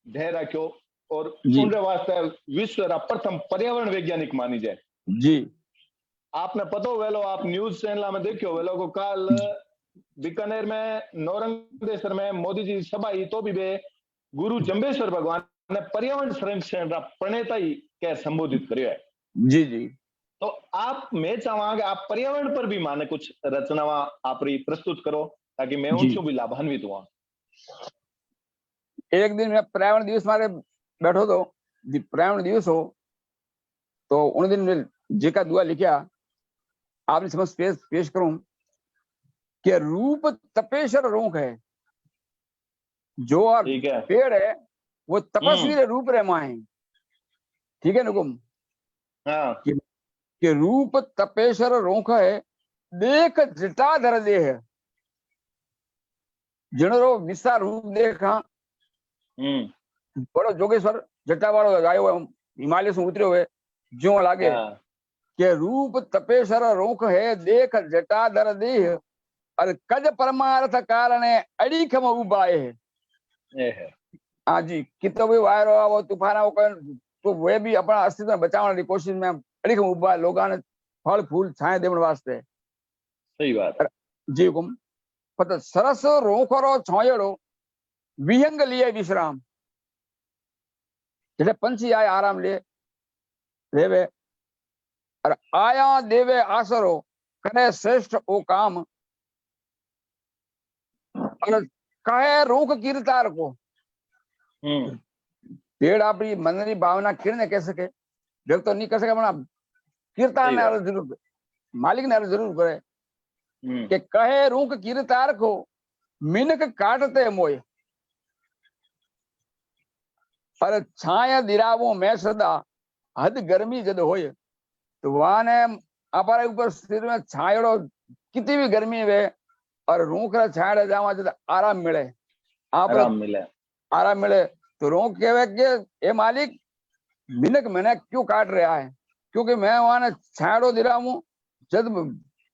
ध्येय रखो, और जी उनके वास्ते विश्व का प्रथम पर्यावरण वैज्ञानिक मानी जाए। जी आपने पता वेलो, आप न्यूज चैनल में देखियो वेलो को कल बीकानेर में नौरंगेश्वर में मोदी जी सभा ही, तो भी वे गुरु जम्बेश्वर भगवान ने पर्यावरण संरक्षण का प्रणेता ही क्या संबोधित करियो है। जी जी तो आप मैं चाहूंगा कि आप पर्यावरण पर भी माने कुछ रचनावा आप प्रस्तुत करो, ताकि मैं जी उनसे भी लाभान्वित हुआ। एक दिन मैं पर्यावरण दिवस मारे बैठो तो पर्यावरण दिवस हो तो उन दिन मैं जेका दुआ लिखा आपने समझ पेश करूं कि रूप तपेश्वर रोंक है, जो और ठीक है। पेड़ है वो तपस्वी रे रूप रे माए। ठीक है नुकुम हाँ कि रूप तपेश्वर रोंक है, देख जटाधर देह जिणरो विसा रूप देखा। बड़ो जोगेश्वर जटा वालो आयो हिमालय से उतरे हुए जो लागे के रूप तपेश्वर रोंक है, देख जटाधर देह और कज परमार्थ कारणे अड़ीखम उबाए है। हाँ जी, कितो भी वायरो आवो तूफान आवो तो वे भी अपना अस्तित्व बचाने की कोशिश में अड़ीखम उबा लोगों ने फल फूल छाए देवन वास्ते। सही बात जी हुकुम पता सरस रोखरो छोयड़ो विहंग लिए विश्राम। जैसे पंछी आए आराम ले देवे और आया देवे आसरो करे श्रेष्ठ ओ काम। और कहे रोक कीर्तार को पेड़ अपनी मन की भावना किरण कह सके, व्यक्त तो नहीं कर सके, अपना कीर्तन जरूर मालिक ने जरूर करे कि कहे रूक कीर्तार को मिनक काटते मोय और छाया दिरावो मैं सदा हद गर्मी जद होय। तो वहां ने हमारे ऊपर सिर में छायड़ो कितनी भी गर्मी वे और रूख छायड़ जावा जद आराम मिले, आराम मिले तो रूख कहे कि ए मालिक मिनक मैंने क्यों काट रहा है, क्योंकि मैं वहां ने छायड़ो दिरावू जद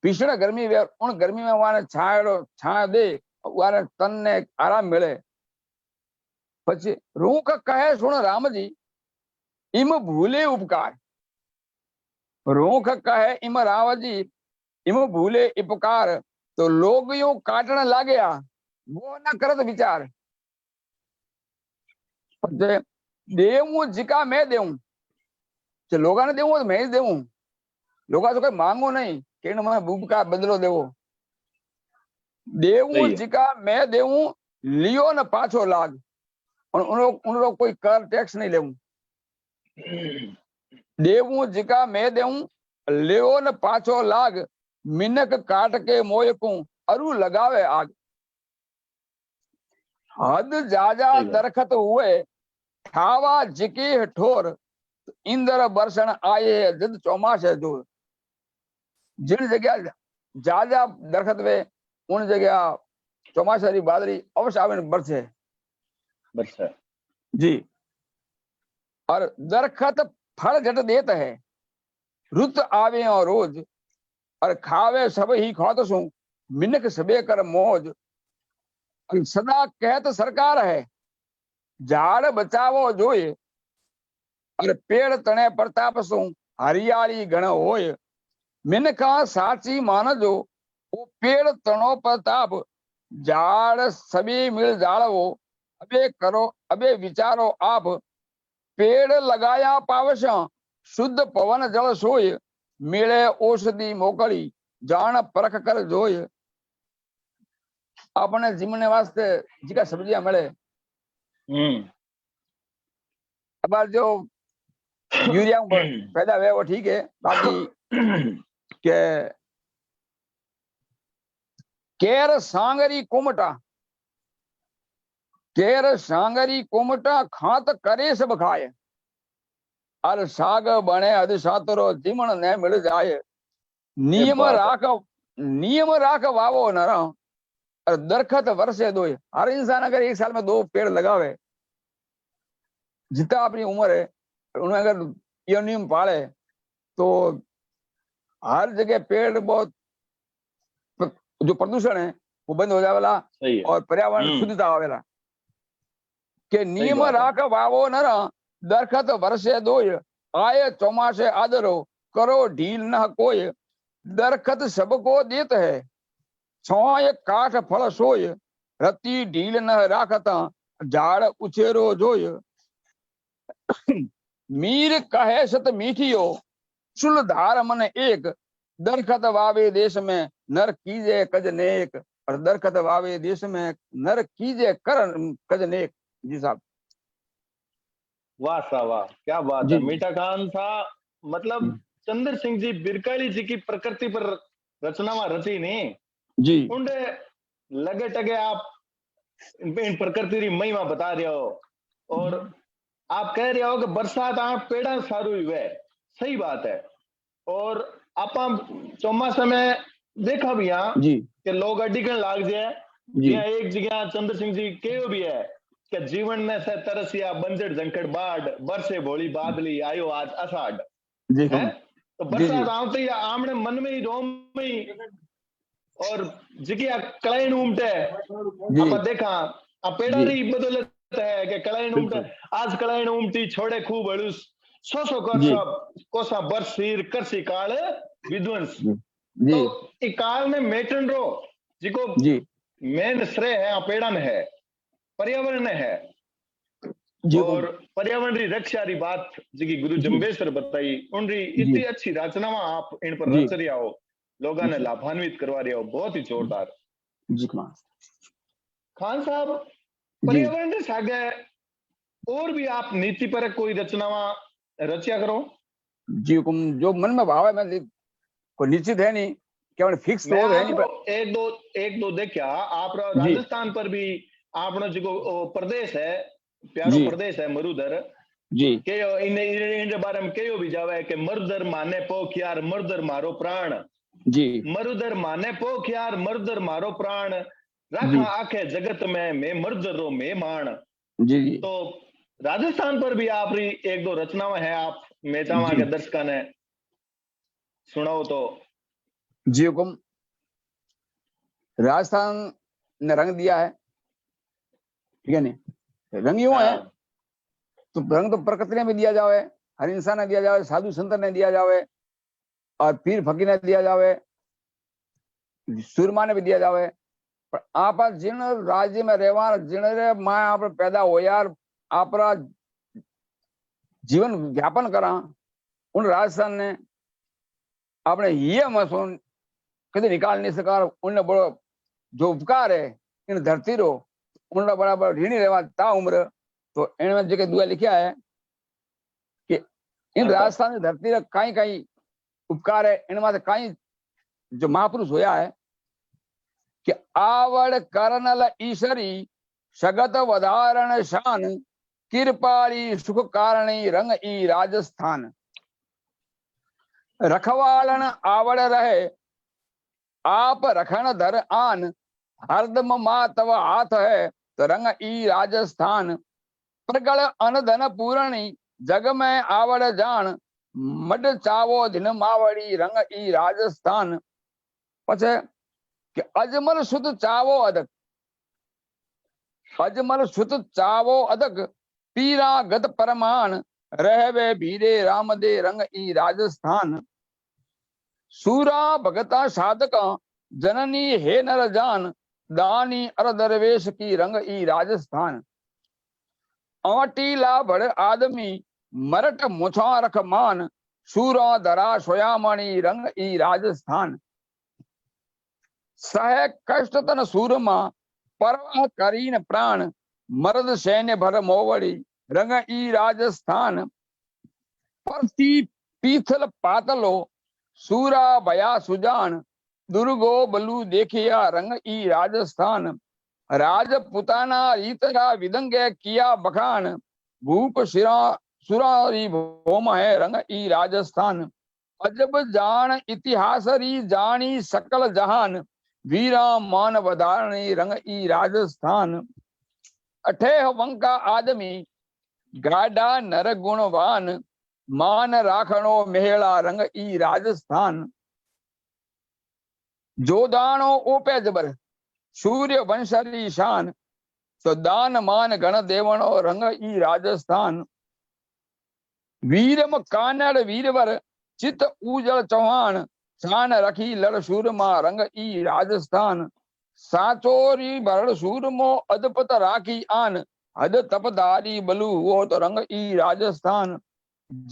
भीषण गर्मी वे, उन गर्मी में वहां ने छायड़ो छाया दे वहां तन ने आराम मिले। પછી રૂખ કહે સુણ રામજી इम भूले उपकार। रूख कहे इम रावजी इम भूले उपकार, तो लोग यूं काटने लागया वो न करत विचार। देवू जिका मैं देऊं, लोगा ने देवू तो मैं ही देऊं, लोगा तो कोई मांगो नहीं कि मैं उपकार बदलो देवो। देवू जिका मैं देऊं लियो न पाछो लाग, उन लोग कोई कर टैक्स नहीं लेवू। देवू जिका मैं देऊं लेओ न पाछो लाग, मिनक काट के मोय को अरु लगावे आग। हद जाजा दरखत हुए ठावा जिके ठोर, इंद्र बरसण आए जद चौमासे जोर। जिन जगह जाजा दरखत वे उन जगह चौमासा बादरी अवश्य आवे बरसे जी। और दरखत फल झट देता है, रुत आवे और रोज और खावे सब ही खात सू, मिनक सबे कर मौज। और सदा कहत सरकार है झाड़ बचावो जोए, और पेड़ तने प्रताप सू हरियाली घण होय। मिनका साची मान जो वो पेड़ तनो प्रताप, झाड़ सभी मिल जाड़वो अबे करो अबे विचारो आप। पेड़ लगाया पावश शुद्ध पवन जल सोय, मिले औषधि मोकली जान परख कर जोय अपने जीवन वास्ते जिका सब्जियां मिले। अब जो यूरिया पैदा हुए वो ठीक है, बाकी के केर सांगरी कुमटा, केर सांगरी कुमटा खात करे सब खाए, अर साग बने अध सातरो जीवन ने मिल जाए। नियम राख वावो नर और दरखत वर्षे दो। हर इंसान अगर एक साल में 2 पेड़ लगावे, जितना अपनी उम्र है उन्हें अगर ये नियम पाले तो हर जगह पेड़ बहुत जो प्रदूषण है वो बंद हो जावेला और पर्यावरण शुद्धता आवेला। के नियम राख वावो नर दरखत वर्षे दो, आए चौमासे आदरो करो ढील न कोई। दरखत सबको देत है, छाय काठ फल सोय, रति ढील न राखता झाड़ उछेरो जोय। मीर कहे सत मीठियो चुल धार मन एक, दरखत वावे देश में नर कीजे कज नेक, और दरखत वावे देश में नर कीजे कर कज नेक। जी साहब, वाह साहब वाह, क्या बात है मीठा खान साहब। मतलब चंद्र सिंह जी बिरकाली जी की प्रकृति पर रचनावा रची नहीं जी, उनके लगे टगे आप इन प्रकृति की महिमा बता रहे हो, और आप कह रहे हो कि बरसात आप पेड़ा सारू हुए, सही बात है। और आप चौमासा में देखा भी यहाँ कि लोग अडिगन लाग जाए, यहाँ एक जगह चंद्र सिंह जी कहो भी है कि जीवन में से तरसिया बंजर जंकड़ बाढ़, बरसे भोली बादली आयो आज अषाढ़। तो बरसात आते ही आमने मन में ही रोम में ही और जिगिया कलाइन उमटे आप देखा आप पेड़ा री बदलत है कि कलाइन उमटे, आज कलाइन उमटी छोड़े खूब अड़ुस 100 कोसा बरसीर करसी काल विध्वंस। तो इस काल में मेटन रो जिको मेन श्रेय है पेड़ा में है, पर्यावरण में है। और पर्यावरण की रक्षा की बात जी गुरु जम्बेश्वर बताई, उनकी इतनी अच्छी रचनावा आप इन पर रच रहा हो, लोगों ने लाभान्वित करवा रहे हो, बहुत ही जोरदार। खान साहब, पर्यावरण के सागे और भी आप नीति पर कोई रचनावा रचा करो जी। जो मन में भाव है, मैं कोई निश्चित है नहीं, केवल फिक्स तो है नहीं, पर एक दो देखा आप राजस्थान पर भी आपनो जो प्रदेश है, प्यारो प्रदेश है मरुधर जी के इन बारे में कहो भी जावे कि मरुधर माने पोखियार मरुधर मारो प्राण जी, मरुधर माने पोखियार मरुधर मारो प्राण, रखा आखे जगत में मैं मरुधर रो मैं मान जी। तो राजस्थान पर भी आप एक दो रचनाएं हैं, आप मैं चाहूंगा के दर्शकों ने सुनाओ तो। जी हुकुम, राजस्थान ने रंग दिया है, ठीक है नहीं, रंग यूं है तो रंग तो प्रकृति ने भी दिया जावे, हर इंसान ने दिया जावे, साधु संत ने दिया जावे, और पीर फकीर ने दिया जावे, सूरमा ने भी दिया जावे। पर आप जिन राज्य में रहवा, जिन रे मां आप पैदा हो यार, आप जीवन व्यापन करा, उन राजस्थान ने आपने ये महसूस कभी निकाल नहीं सका। उन्हें बड़ो जो उपकार है इन धरती रो, उन्हें बड़ा बड़ा ऋणी रहवा ता उम्र। तो इनमें जगह दुआ लिखा है कि इन राजस्थान की धरती रा कई कई उपकार है, इनमें से कई जो महापुरुष होया है कि आवड़ करनल ईश्वरी सगत वधारण शान, कृपाली सुख कारणी रंग ई राजस्थान। रखवालन आवड़ रहे आप रखन धर आन, हरदम मा तव हाथ है तो रंग ई राजस्थान। प्रगल अनधन पूरणी जग में आवड़ जान, मड चावो दिन मावड़ी रंग ई राजस्थान। पछे कि अजमल सुत चावो अदक, अजमल सुत चावो अदक, पीरा गत परमान, रहवे भीरे राम दे रंग ई राजस्थान। सूरा भगता साधका जननी हे नर जान, दानी अर दरवेश की रंग ई राजस्थान। आटी लाभड़ आदमी मरट मुछा रख मान, सूरा धरा सोयामणि रंग ई राजस्थान। सह कष्ट तन सूरमा परवाह करीन प्राण मर्द सैन्य भर मोवड़ी रंग ई राजस्थान परती पीथल पातलो सूरा भया सुजान दुर्गो बलु देखिया रंग ई राजस्थान राजपुताना रीतरा विदंगे किया बखान भूप शिरा सुरारी भोम है रंग ई राजस्थान अजब जान इतिहास री जानी सकल जहान वीरा मान वधारणी रंग ई राजस्थान अठेह वंका आदमी गाडा नर गुणवान मान राखणो मेला रंग ई राजस्थान जोदाणो ओपे जबर सूर्य वंशरी शान तो दान मान गण देवणो रंग ई राजस्थान वीरम कानड़ वीरवर चित उजल चौहान शान रखी लड़ सूरमा रंग ई राजस्थान साचोरी भरण सूरमो अदपत राखी आन हद तपदारी बलु वो तो रंग ई राजस्थान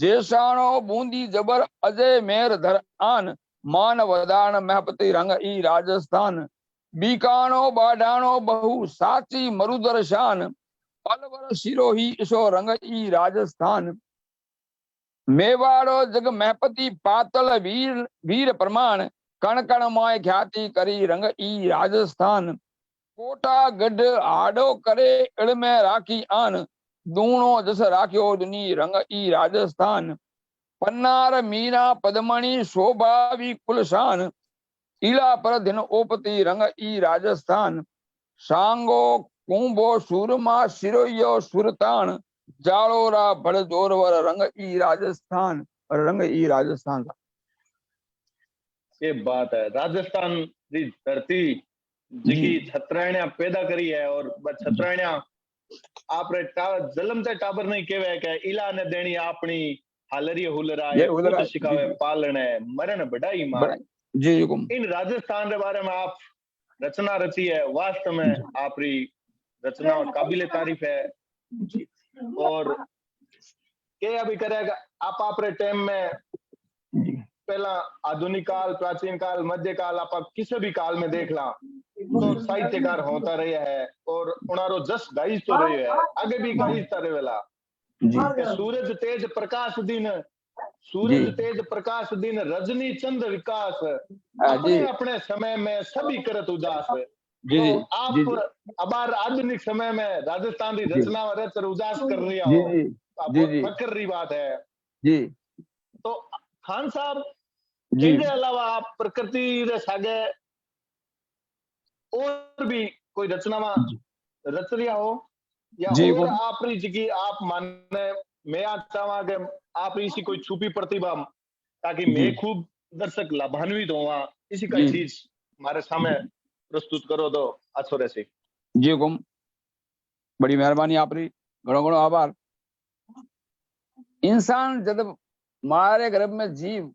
जेसाणो बूंदी जबर अजय मेर धर आन मान वदान महपति रंग ई राजस्थान बीकाणो बाडाणो बहु साची मरुदर शान अलवर सिरोही इसो रंग ई राजस्थान मेवाड़ो जग महपति पातल वीर वीर प्रमाण कण कण माय ख्याति करी रंग ई राजस्थान कोटा गढ़ आडो करे इड़ में राखी आन दूणो जस राख्यो दुनी रंग ई राजस्थान पन्नार मीरा पदमणि शोभावी कुलशान ईला पर दिन ओपति रंग ई राजस्थान सांगो कुंभो सूरमा सिरोयो सुरतान जाड़ोरा बड़ जोरवर रंग ई राजस्थान और रंग ई राजस्थान का ये बात है राजस्थान दी धरती जिकी छत्राणिया पैदा करी है और छत्राणिया आप जलम से टाबर नहीं केवे के इला ने देनी अपनी हालरी हुलरा ये सिखावे पालने मरण बढ़ाई मार जी इन राजस्थान के बारे में आप रचना रची है वास्तव में आपरी रचना काबिले तारीफ है और के अभी करेगा आप अपने टाइम में पहला आधुनिक काल प्राचीन काल मध्य काल आप किसी भी काल में देख ला तो साहित्यकार होता रहा है और उनारो जस गाइज तो रहे है आगे भी गाइज तारे वेला सूरज तेज प्रकाश दिन रजनी चंद विकास अपने अपने समय में सभी करत उजास तो आप अबार आधुनिक समय में राजस्थान की रचना रच उजास कर रही हो फकर रही बात है जी तो खान साहब इनके अलावा आप प्रकृति रे सागे और भी कोई रचना रच रिया हो या और आप जी आप मानने मैं चाहवा कि आप इसी कोई छुपी प्रतिभा ताकि मैं खूब दर्शक लाभान्वित होवा इसी का चीज हमारे सामने प्रस्तुत करो तो अच्छो रहसे जी हुकुम बड़ी मेहरबानी आपरी घणो घणो आभार इंसान जब मारे गर्भ में जीव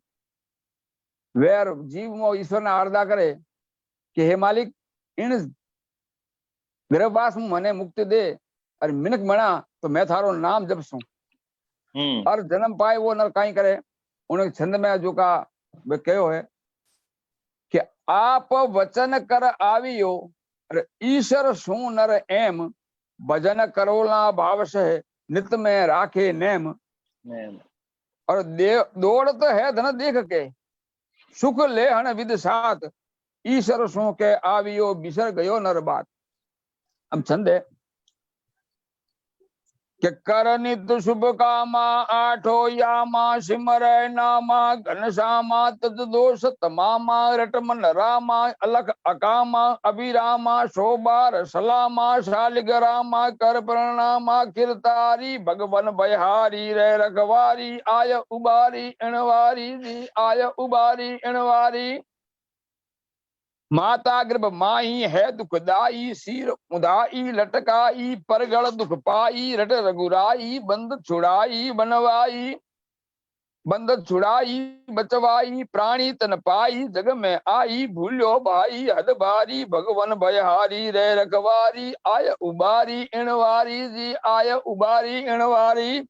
वेर जीव मो ईश्वर ने आराधना करे कि हे मालिक इन गर्भवास में मने मुक्ति दे और मिनक मना तो मैं थारो नाम जप सू और जन्म पाए वो नर कहीं करे उन्हें छंद में जो का कहो है कि आप वचन कर आवियो ईश्वर सु नर एम भजन करोला भावश है नित में राखे नेम और दौड़त है धन देख के सुख ले हन विद साथ ईश्वर सु के आवियो बिसर गयो नर बात। अब छंद है कि कर नित शुभ कामा आठो यामा सिमर नामा घनश्यामा तद दोष तमामा रटमन रामा अलख अकामा अभिरामा शोभा रसलामा शालिग्रामा कर प्रणामा किरतारी भगवन बहारी रे रखवारी आय उबारी इणवारी दी आय उबारी इणवारी माता गर्भ माई है दुखदाई सिर उदाई लटकाई परगड़ दुख पाई रट रघुराई बंद छुड़ाई बनवाई बंद छुड़ाई बचवाई प्राणी तन पाई जग में आई भूल्यो भाई हद भारी भगवन भयहारी रे रखवारी आय उबारी इणवारी जी आय उबारी इणवारी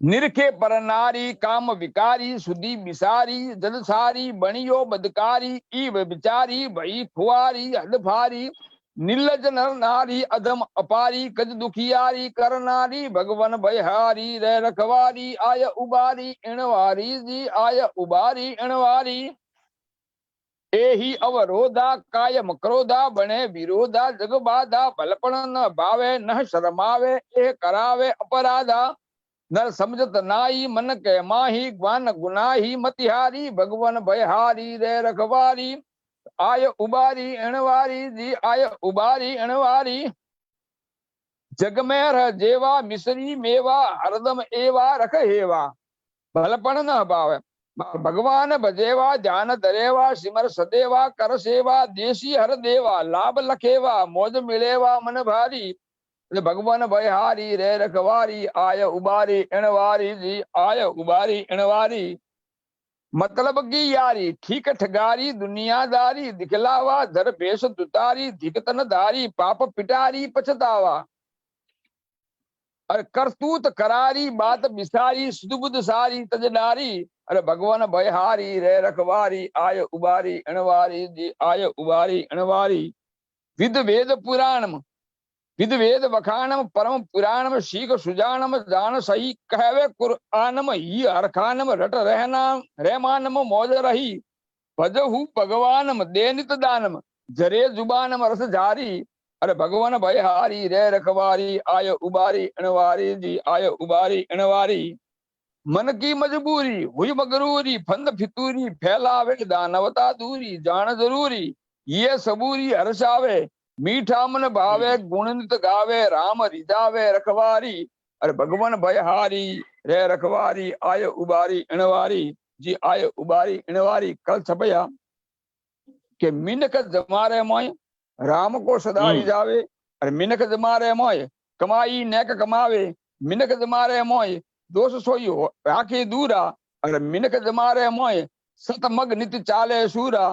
निरखे पर नारी काम विकारी सुधी बिसारी जद सारी बणियो बदकारी ई बिचारी भई खुआरी हदफारी नीलज नर नारी अधम अपारी कज दुखियारी कर नारी भगवन भयहारी रे रखवारी आय उबारी इणवारी जी आय उबारी इणवारी एही अवरोधा कायम क्रोधा बने विरोधा जग बाधा भलपण न भावे न शरमावे ए करावे अपराधा नर समझत नाई मन के माही ग्वान गुनाही मतिहारी भगवन भयहारी रे रखवारी आय उबारी अणवारी जी आय उबारी अणवारी जग में रह जेवा मिसरी मेवा हरदम एवा रख हेवा भलपण न भावे भगवान भजेवा ध्यान धरेवा सिमर सदेवा कर सेवा देसी हर देवा लाभ लखेवा मौज मिलेवा मन भारी भगवान भयहारी रे रखवारी आय उबारी इणवारी जी आय उबारी इणवारी मतलब की यारी ठीक ठगारी दुनियादारी दिखलावा धर भेष दुतारी धिकतन धारी पाप पिटारी पछतावा अरे करतूत करारी बात बिसारी सुदबुद सारी तजदारी अरे भगवान भयहारी रे रखवारी आय उबारी इणवारी जी आय उबारी इणवारी विद वेद पुराणम विद वेद वखानम परम पुराणम शीख सुजानम जान सही कहवे कुरानम ही हरखानम रट रहना रहमानम मौज रही भजहु भगवानम दे नित दानम जरे जुबानम रस जारी अरे भगवान भयहारी रे रखवारी आय उबारी इणवारी जी आय उबारी इणवारी मन की मजबूरी हुई मगरूरी फंद फितूरी फैलावे दानवता दूरी जान जरूरी ये सबूरी हर्षावे मीठा मन भावे गुणनित गावे राम रिजावे रखवारी अरे भगवान भयहारी रे रखवारी आय उबारी इणवारी जी आय उबारी इणवारी कल छपया के मिनक जमारे मोय राम को सदा रिजावे अरे मिनक जमारे मोय कमाई नेक कमावे मिनक जमारे मोय दोष सोई राखे दूरा अरे मिनक जमारे मोय सतमग नित चाले सूरा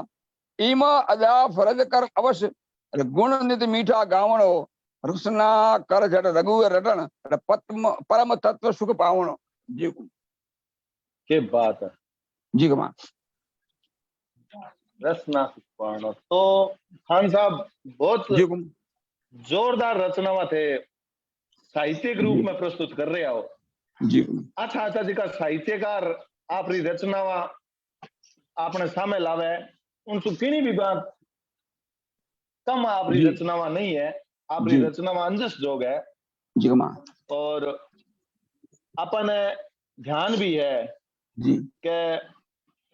ईमा अदा फरज कर अवश्य गुण नित मीठा गावणो रसना कर जट रघु रटन पत्म परम तत्व सुख पावणो जी के बात है जी कमा रसना सुख पावणो। तो खान साहब बहुत जोरदार रचनावा थे साहित्यिक रूप में प्रस्तुत कर रहे हो जी। अच्छा अच्छा जी का साहित्यकार आपरी रचनावा आपने सामने लावे उनसे किनी भी बात कम आपरी रचनावा नहीं है आपरी रचनावा अंजस जोग है जी और अपन ध्यान भी है जी के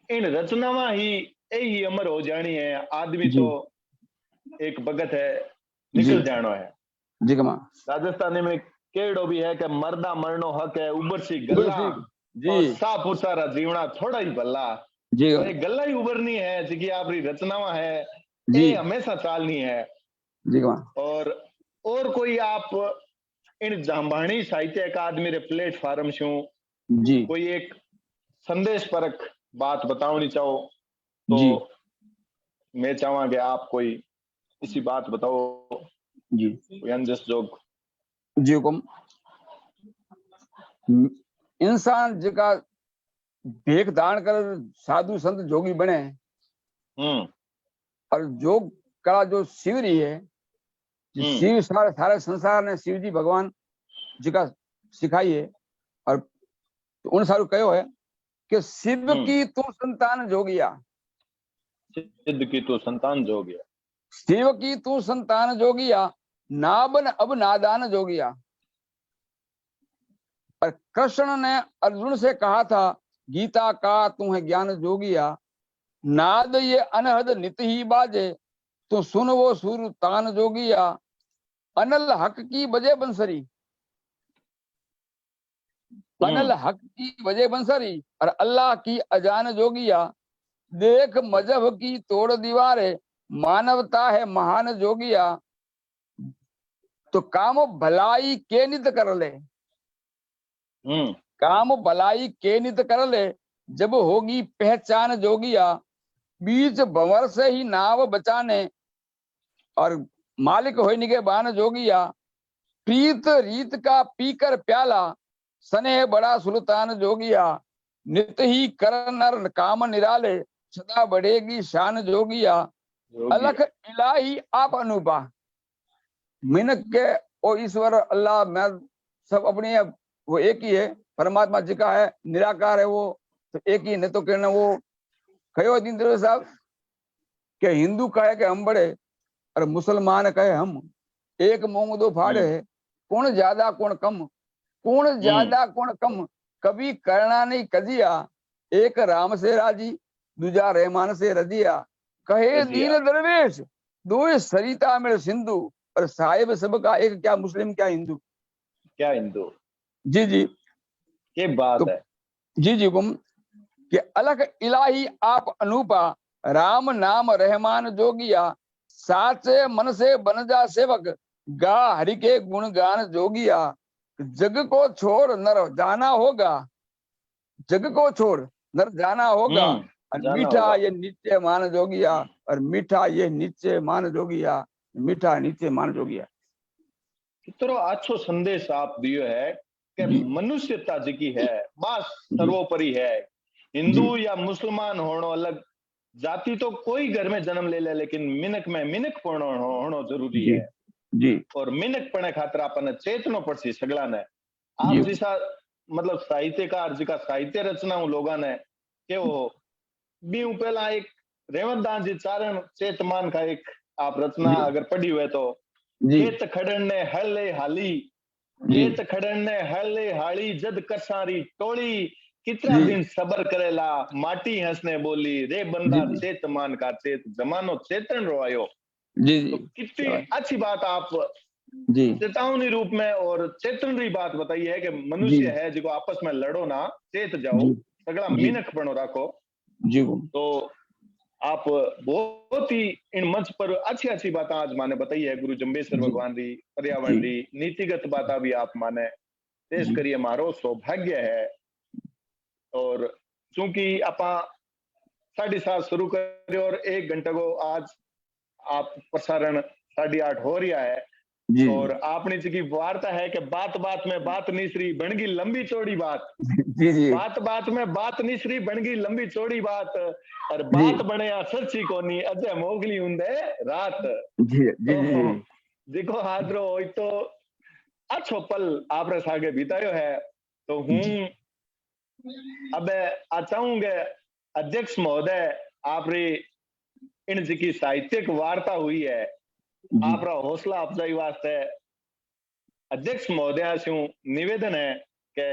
इन रचनावा ही यही अमर हो जानी है आदमी तो एक भगत है निकल जानो है जी राजस्थानी में केड़ो भी है कि मरदा मरनो हक है उबर सी गल्ला जी सा पुरसारा जीवना थोड़ा ही भला जी गल्ला ही उबरनी है जी आपरी रचनावा है ये हमेशा चालनी है जी और कोई आप इन जांबाणी साहित्य अकादमी रे प्लेटफॉर्म शू जी कोई एक संदेश परक बात बताओनी चाहो तो जी मैं चाहूंगा कि आप कोई इसी बात बताओ जी कोई अंजस जोग जी हुकुम इंसान जिका भेख दान कर साधु संत जोगी बने और योग कला जो शिवरी है शिव सारे संसार ने शिव जी भगवान जी का सिखाई है और तो उन सारू कहो है कि शिव की तू संतान जोगिया सिद्ध की तू संतान जोगिया शिव की तू संतान जोगिया नाबन अब नादान जोगिया। पर कृष्ण ने अर्जुन से कहा था गीता का तू है ज्ञान जोगिया नाद ये अनहद नित ही बाजे तो सुन वो सुर तान जोगिया अनल हक की बजे बंसरी अनल हक की वजह बंसरी और अल्लाह की अजान जोगिया देख मजहब की तोड़ दीवारे मानवता है महान जोगिया तो काम भलाई के नित कर ले काम भलाई के नित कर ले जब होगी पहचान जोगिया बीच भंवर से ही नाव बचाने और मालिक होने के बान जोगिया प्रीत रीत का पीकर प्याला सने बड़ा सुल्तान जोगिया, नित ही कर नर काम निराले, सदा बढ़ेगी शान जोगिया, अलख इलाही आप अनूपा। मिनक के ओ ईश्वर अल्लाह मैं सब अपने है, वो एक ही है, परमात्मा जी का है, निराकार है वो, तो एक ही। नहीं तो कहना वो कहो दीनदयाल साहब के हिंदू कहे कि हम बड़े और मुसलमान कहे हम, एक मूंग दो फाड़े है, कौन ज्यादा कौन कम, कौन ज्यादा कौन कम, कभी करना नहीं कजिया, एक राम से राजी दूजा रहमान से रजिया, कहे दीन दरवेश दो सरिता मेरे सिंधु, और साहिब सबका एक, क्या मुस्लिम क्या हिंदू, क्या हिंदू। जी जी ये बात तो, है जी जी गुम कि अलग इलाही आप अनूपा, राम नाम रहमान जोगिया, साचे मन से बन जा सेवक, गा हरि के गुण गान जोगिया, जग को छोड़ नर जाना होगा, जग को छोड़ नर जाना होगा, और जाना मीठा होगा। ये नित्य मान जोगिया, और मीठा ये नित्य मान जोगिया, मीठा नित्य मान जोगिया। कितरो अच्छो संदेश आप दियो है कि जी मनुष्यता जी है बस जी सर्वोपरि है। हिंदू जी या मुसलमान होनो अलग, जाति तो कोई घर में जन्म ले ले, लेकिन मिनक में मिनक होनो जरूरी जी है। जी और मिनक पने खातिर अपन चेतनो पड़सी सगला ने। आप जी जैसा मतलब साहित्यकार जी का साहित्य रचना लोगा ने के वो बीऊ पहला एक रेवत दास जी चारण चेतमान का एक आप रचना जी अगर पढ़ी हुए तो, जी खेत खड़न ने हले हाली, जी खेत खड़न ने हले हाली, जद कसारी टोली, कितना जी दिन सबर करेला, माटी हंसने बोली, रे बंदा जी चेतमान का चेत, जमानो चेतन रो आयो। जी तो जी कितनी अच्छी बात आप जी चेतावनी रूप में और चेतन री बात बताई है कि जी मनुष्य है जो आपस में लड़ो ना, चेत जाओ, जी सगला जी मिनख बनो रखो। जी गुम तो आप बहुत ही इन मंच पर अच्छी अच्छी बातें आज माने बताई है, गुरु जम्बेश्वर जी भगवान री, पर्यावरण जी री, नीतिगत बातें भी आप माने पेश जी करिए, मारो सौभाग्य है। और चूंकि आपा 7:30 शुरू करे और 1 घंटे को आज आप प्रसारण 8:30 हो रहा है, जी और आपने जी की वार्ता है कि बात बात में बात निसरी बनगी लंबी चौड़ी बात, जी जी बात बात में बात निसरी बनगी लंबी चौड़ी बात, और जी बात बने सच्ची कोनी अजय मोगली उंदे रात। जी जी तो देखो हाजरो हो तो अच्छो पल आपरे सागे बितायो है। तो हूँ अब आ चाहूंगे अध्यक्ष महोदय आप री इन जी की साहित्यिक वार्ता हुई है, आप हौसला अफजाई वास्ते अध्यक्ष महोदय से निवेदन है कि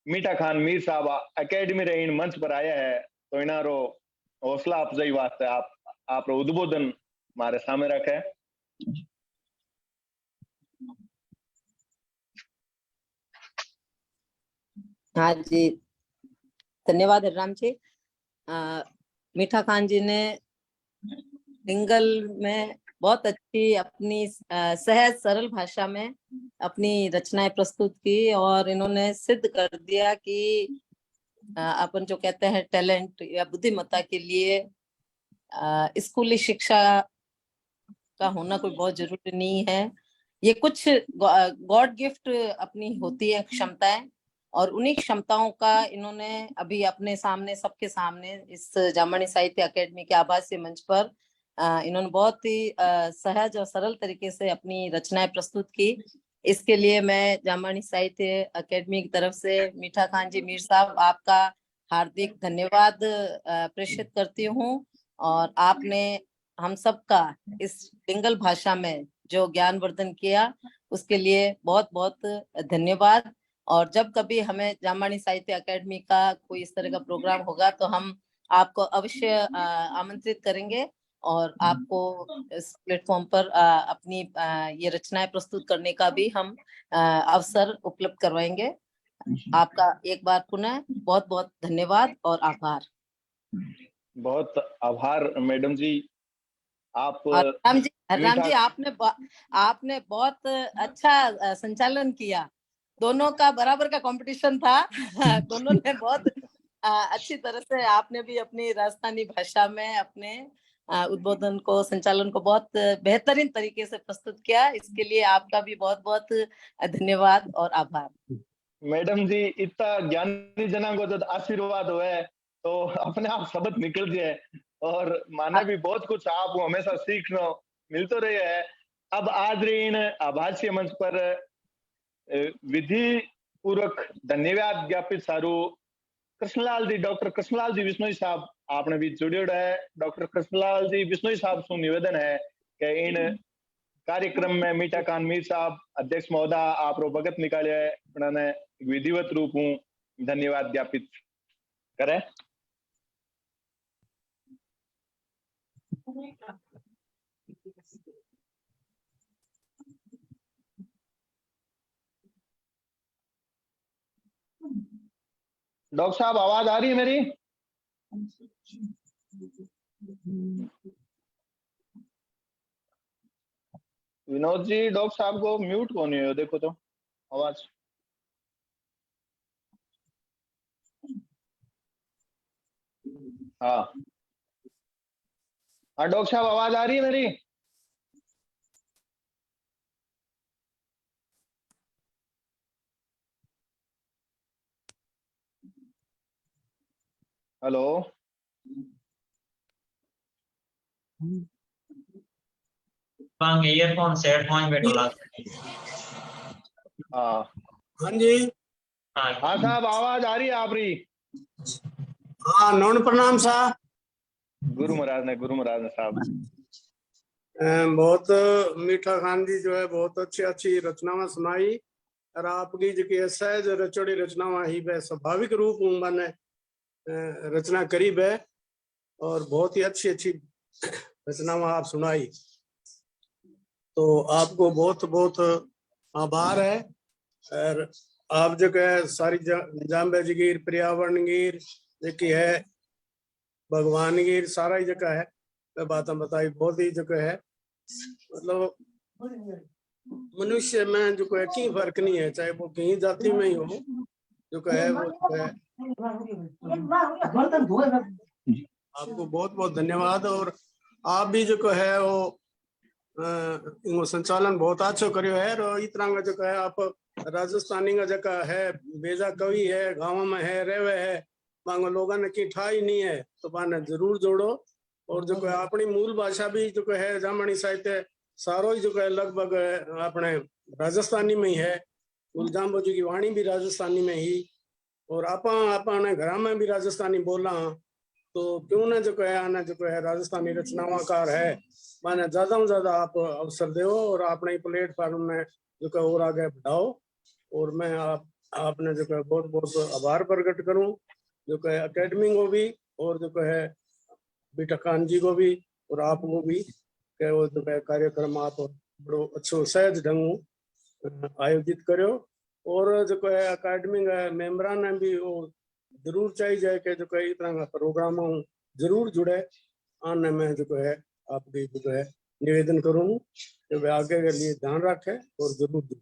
मीठा खान मीर साहब अकेडमी रे इन मंच पर आया है, तो इनारो हौसला अफजाई वास्ते आप उद्बोधन हमारे सामने रखे। हाँ जी, धन्यवाद हरिराम जी। मीठा खान जी ने सिंगल में बहुत अच्छी अपनी सहज सरल भाषा में अपनी रचनाएं प्रस्तुत की, और इन्होंने सिद्ध कर दिया कि अपन जो कहते हैं टैलेंट या बुद्धिमत्ता के लिए स्कूली शिक्षा का होना कोई बहुत जरूरी नहीं है। ये कुछ गॉड गिफ्ट अपनी होती है क्षमताएं, और उन्हीं क्षमताओं का इन्होंने अभी अपने सामने सबके सामने इस जामनी साहित्य अकेडमी के आभासी मंच पर इन्होंने बहुत ही सहज और सरल तरीके से अपनी रचनाएं प्रस्तुत की। इसके लिए मैं जामनी साहित्य अकेडमी की तरफ से मीठा खान जी मीर साहब आपका हार्दिक धन्यवाद प्रेषित करती हूँ। और आपने हम सबका इस सिंगल भाषा में जो ज्ञानवर्धन किया उसके लिए बहुत बहुत धन्यवाद। और जब कभी हमें जामनी साहित्य अकेडमी का कोई इस तरह का प्रोग्राम होगा तो हम आपको अवश्य आमंत्रित करेंगे और आपको इस प्लेटफॉर्म पर अपनी ये रचनाएं प्रस्तुत करने का भी हम अवसर उपलब्ध करवाएंगे। आपका एक बार पुनः बहुत बहुत धन्यवाद और आभार। बहुत आभार मैडम जी। आप राम जी आपने बहुत अच्छा संचालन किया। दोनों का बराबर का कंपटीशन था। दोनों ने बहुत अच्छी तरह से, आपने भी अपनी राजस्थानी भाषा में अपने उद्बोधन को, संचालन को बहुत बेहतरीन तरीके से प्रस्तुत किया। इसके लिए आपका भी बहुत बहुत धन्यवाद और आभार। मैडम जी इतना ज्ञानी जना को जब आशीर्वाद हुए तो अपने आप शब्द निकल जाए, और माने भी बहुत कुछ आप हमेशा सीखना मिलते रहे है। अब आज रे इन आभासीय मंच पर विधि पूर्वक धन्यवाद ज्ञापित सारू कृष्णलाल जी, डॉक्टर कृष्णलाल जी बिश्नोई साहब आपने भी जुड़ियोड़ा है। डॉक्टर कृष्णलाल जी बिश्नोई साहब से निवेदन है कि इन कार्यक्रम में मीठा कान मीर साहब अध्यक्ष महोदय आप रो भगत निकाले है, उन्होंने विधिवत रूप हूँ धन्यवाद ज्ञापित करे। डॉक्टर साहब आवाज आ रही है मेरी? विनोद जी डॉक्टर साहब को म्यूट कौन है, देखो तो आवाज। हाँ हाँ डॉक्टर साहब आवाज आ रही है मेरी? हेलो ईयरफोन हेडफोन पे डोला। हाँ हाँ जी। हाँ साहब आवाज आ रही है आप रही? हाँ नौन प्रणाम साहब। गुरु महाराज ने साहब बहुत मीठा खान जी जो है बहुत अच्छी अच्छी रचनावां सुनाई, और आपकी जो सहज रचोड़ी रचनावां ही वह स्वाभाविक रूप मैंने रचना करीब है, और बहुत ही अच्छी अच्छी रचनावां आप सुनाई, तो आपको बहुत बहुत आभार है। और आप जो है सारी जाम्बे जगीर पर्यावरण गिर जो है भगवान गिर सारा ही जगह है बात बताई, बहुत ही जगह है। मतलब मनुष्य में जो है कहीं फर्क नहीं है, चाहे वो कहीं जाति में ही हो, जो है वो है। आपको बहुत बहुत धन्यवाद। और आप भी जो है वो संचालन बहुत अच्छा करियो है, और इस तरह का जो है आप राजस्थानी का जगह है बेजा कवि है गाँव में है रेवे है, मांगो लोगों ने की ठाई नहीं है तो पाने जरूर जोड़ो। और जो है अपनी मूल भाषा भी जो है जामणी साहित्य सारो ही जो है लगभग अपने राजस्थानी में ही है, जाम्बो जी की वाणी भी राजस्थानी में ही, और अपने घर में भी राजस्थानी बोला, तो क्यों ना जो है आना जो है राजस्थानी रचनावाकार है माने ज्यादा से ज्यादा आप अवसर दो और अपने प्लेटफॉर्म में जो है और आगे बढ़ाओ। और मैं आपने जो है बहुत बहुत आभार प्रकट करूं जो है अकेडमी को भी, और जो है बीटा खान जी को भी, और आपको भी के वो जो है कार्यक्रम आप बड़ो अच्छो सहज ढंग आयोजित करो। और जो है अकादमी मेंबरा ने भी वो जरूर चाहिए कि जो है इस तरह का प्रोग्राम जरूर जुड़े, आने में जो है आपकी जो है निवेदन करूँ कि वे आगे के लिए ध्यान रखे और जरूर जुड़े।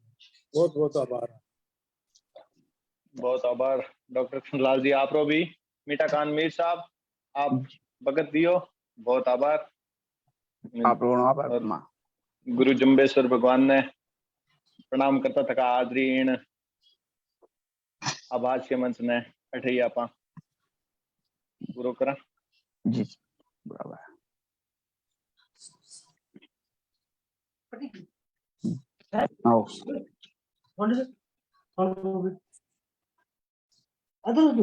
बहुत बहुत आभार। बहुत आभार डॉक्टर कृष्णलाल जी आप रो भी। मीठा कान मीर साहब आप भगत दियो, बहुत आभार। आप लोगों का आभार। और गुरु जम्बेश्वर भगवान ने प्रणाम करता थका आदरीन आभासीय मंच ने अठई आपा पूरा करा जी बराबर। अदर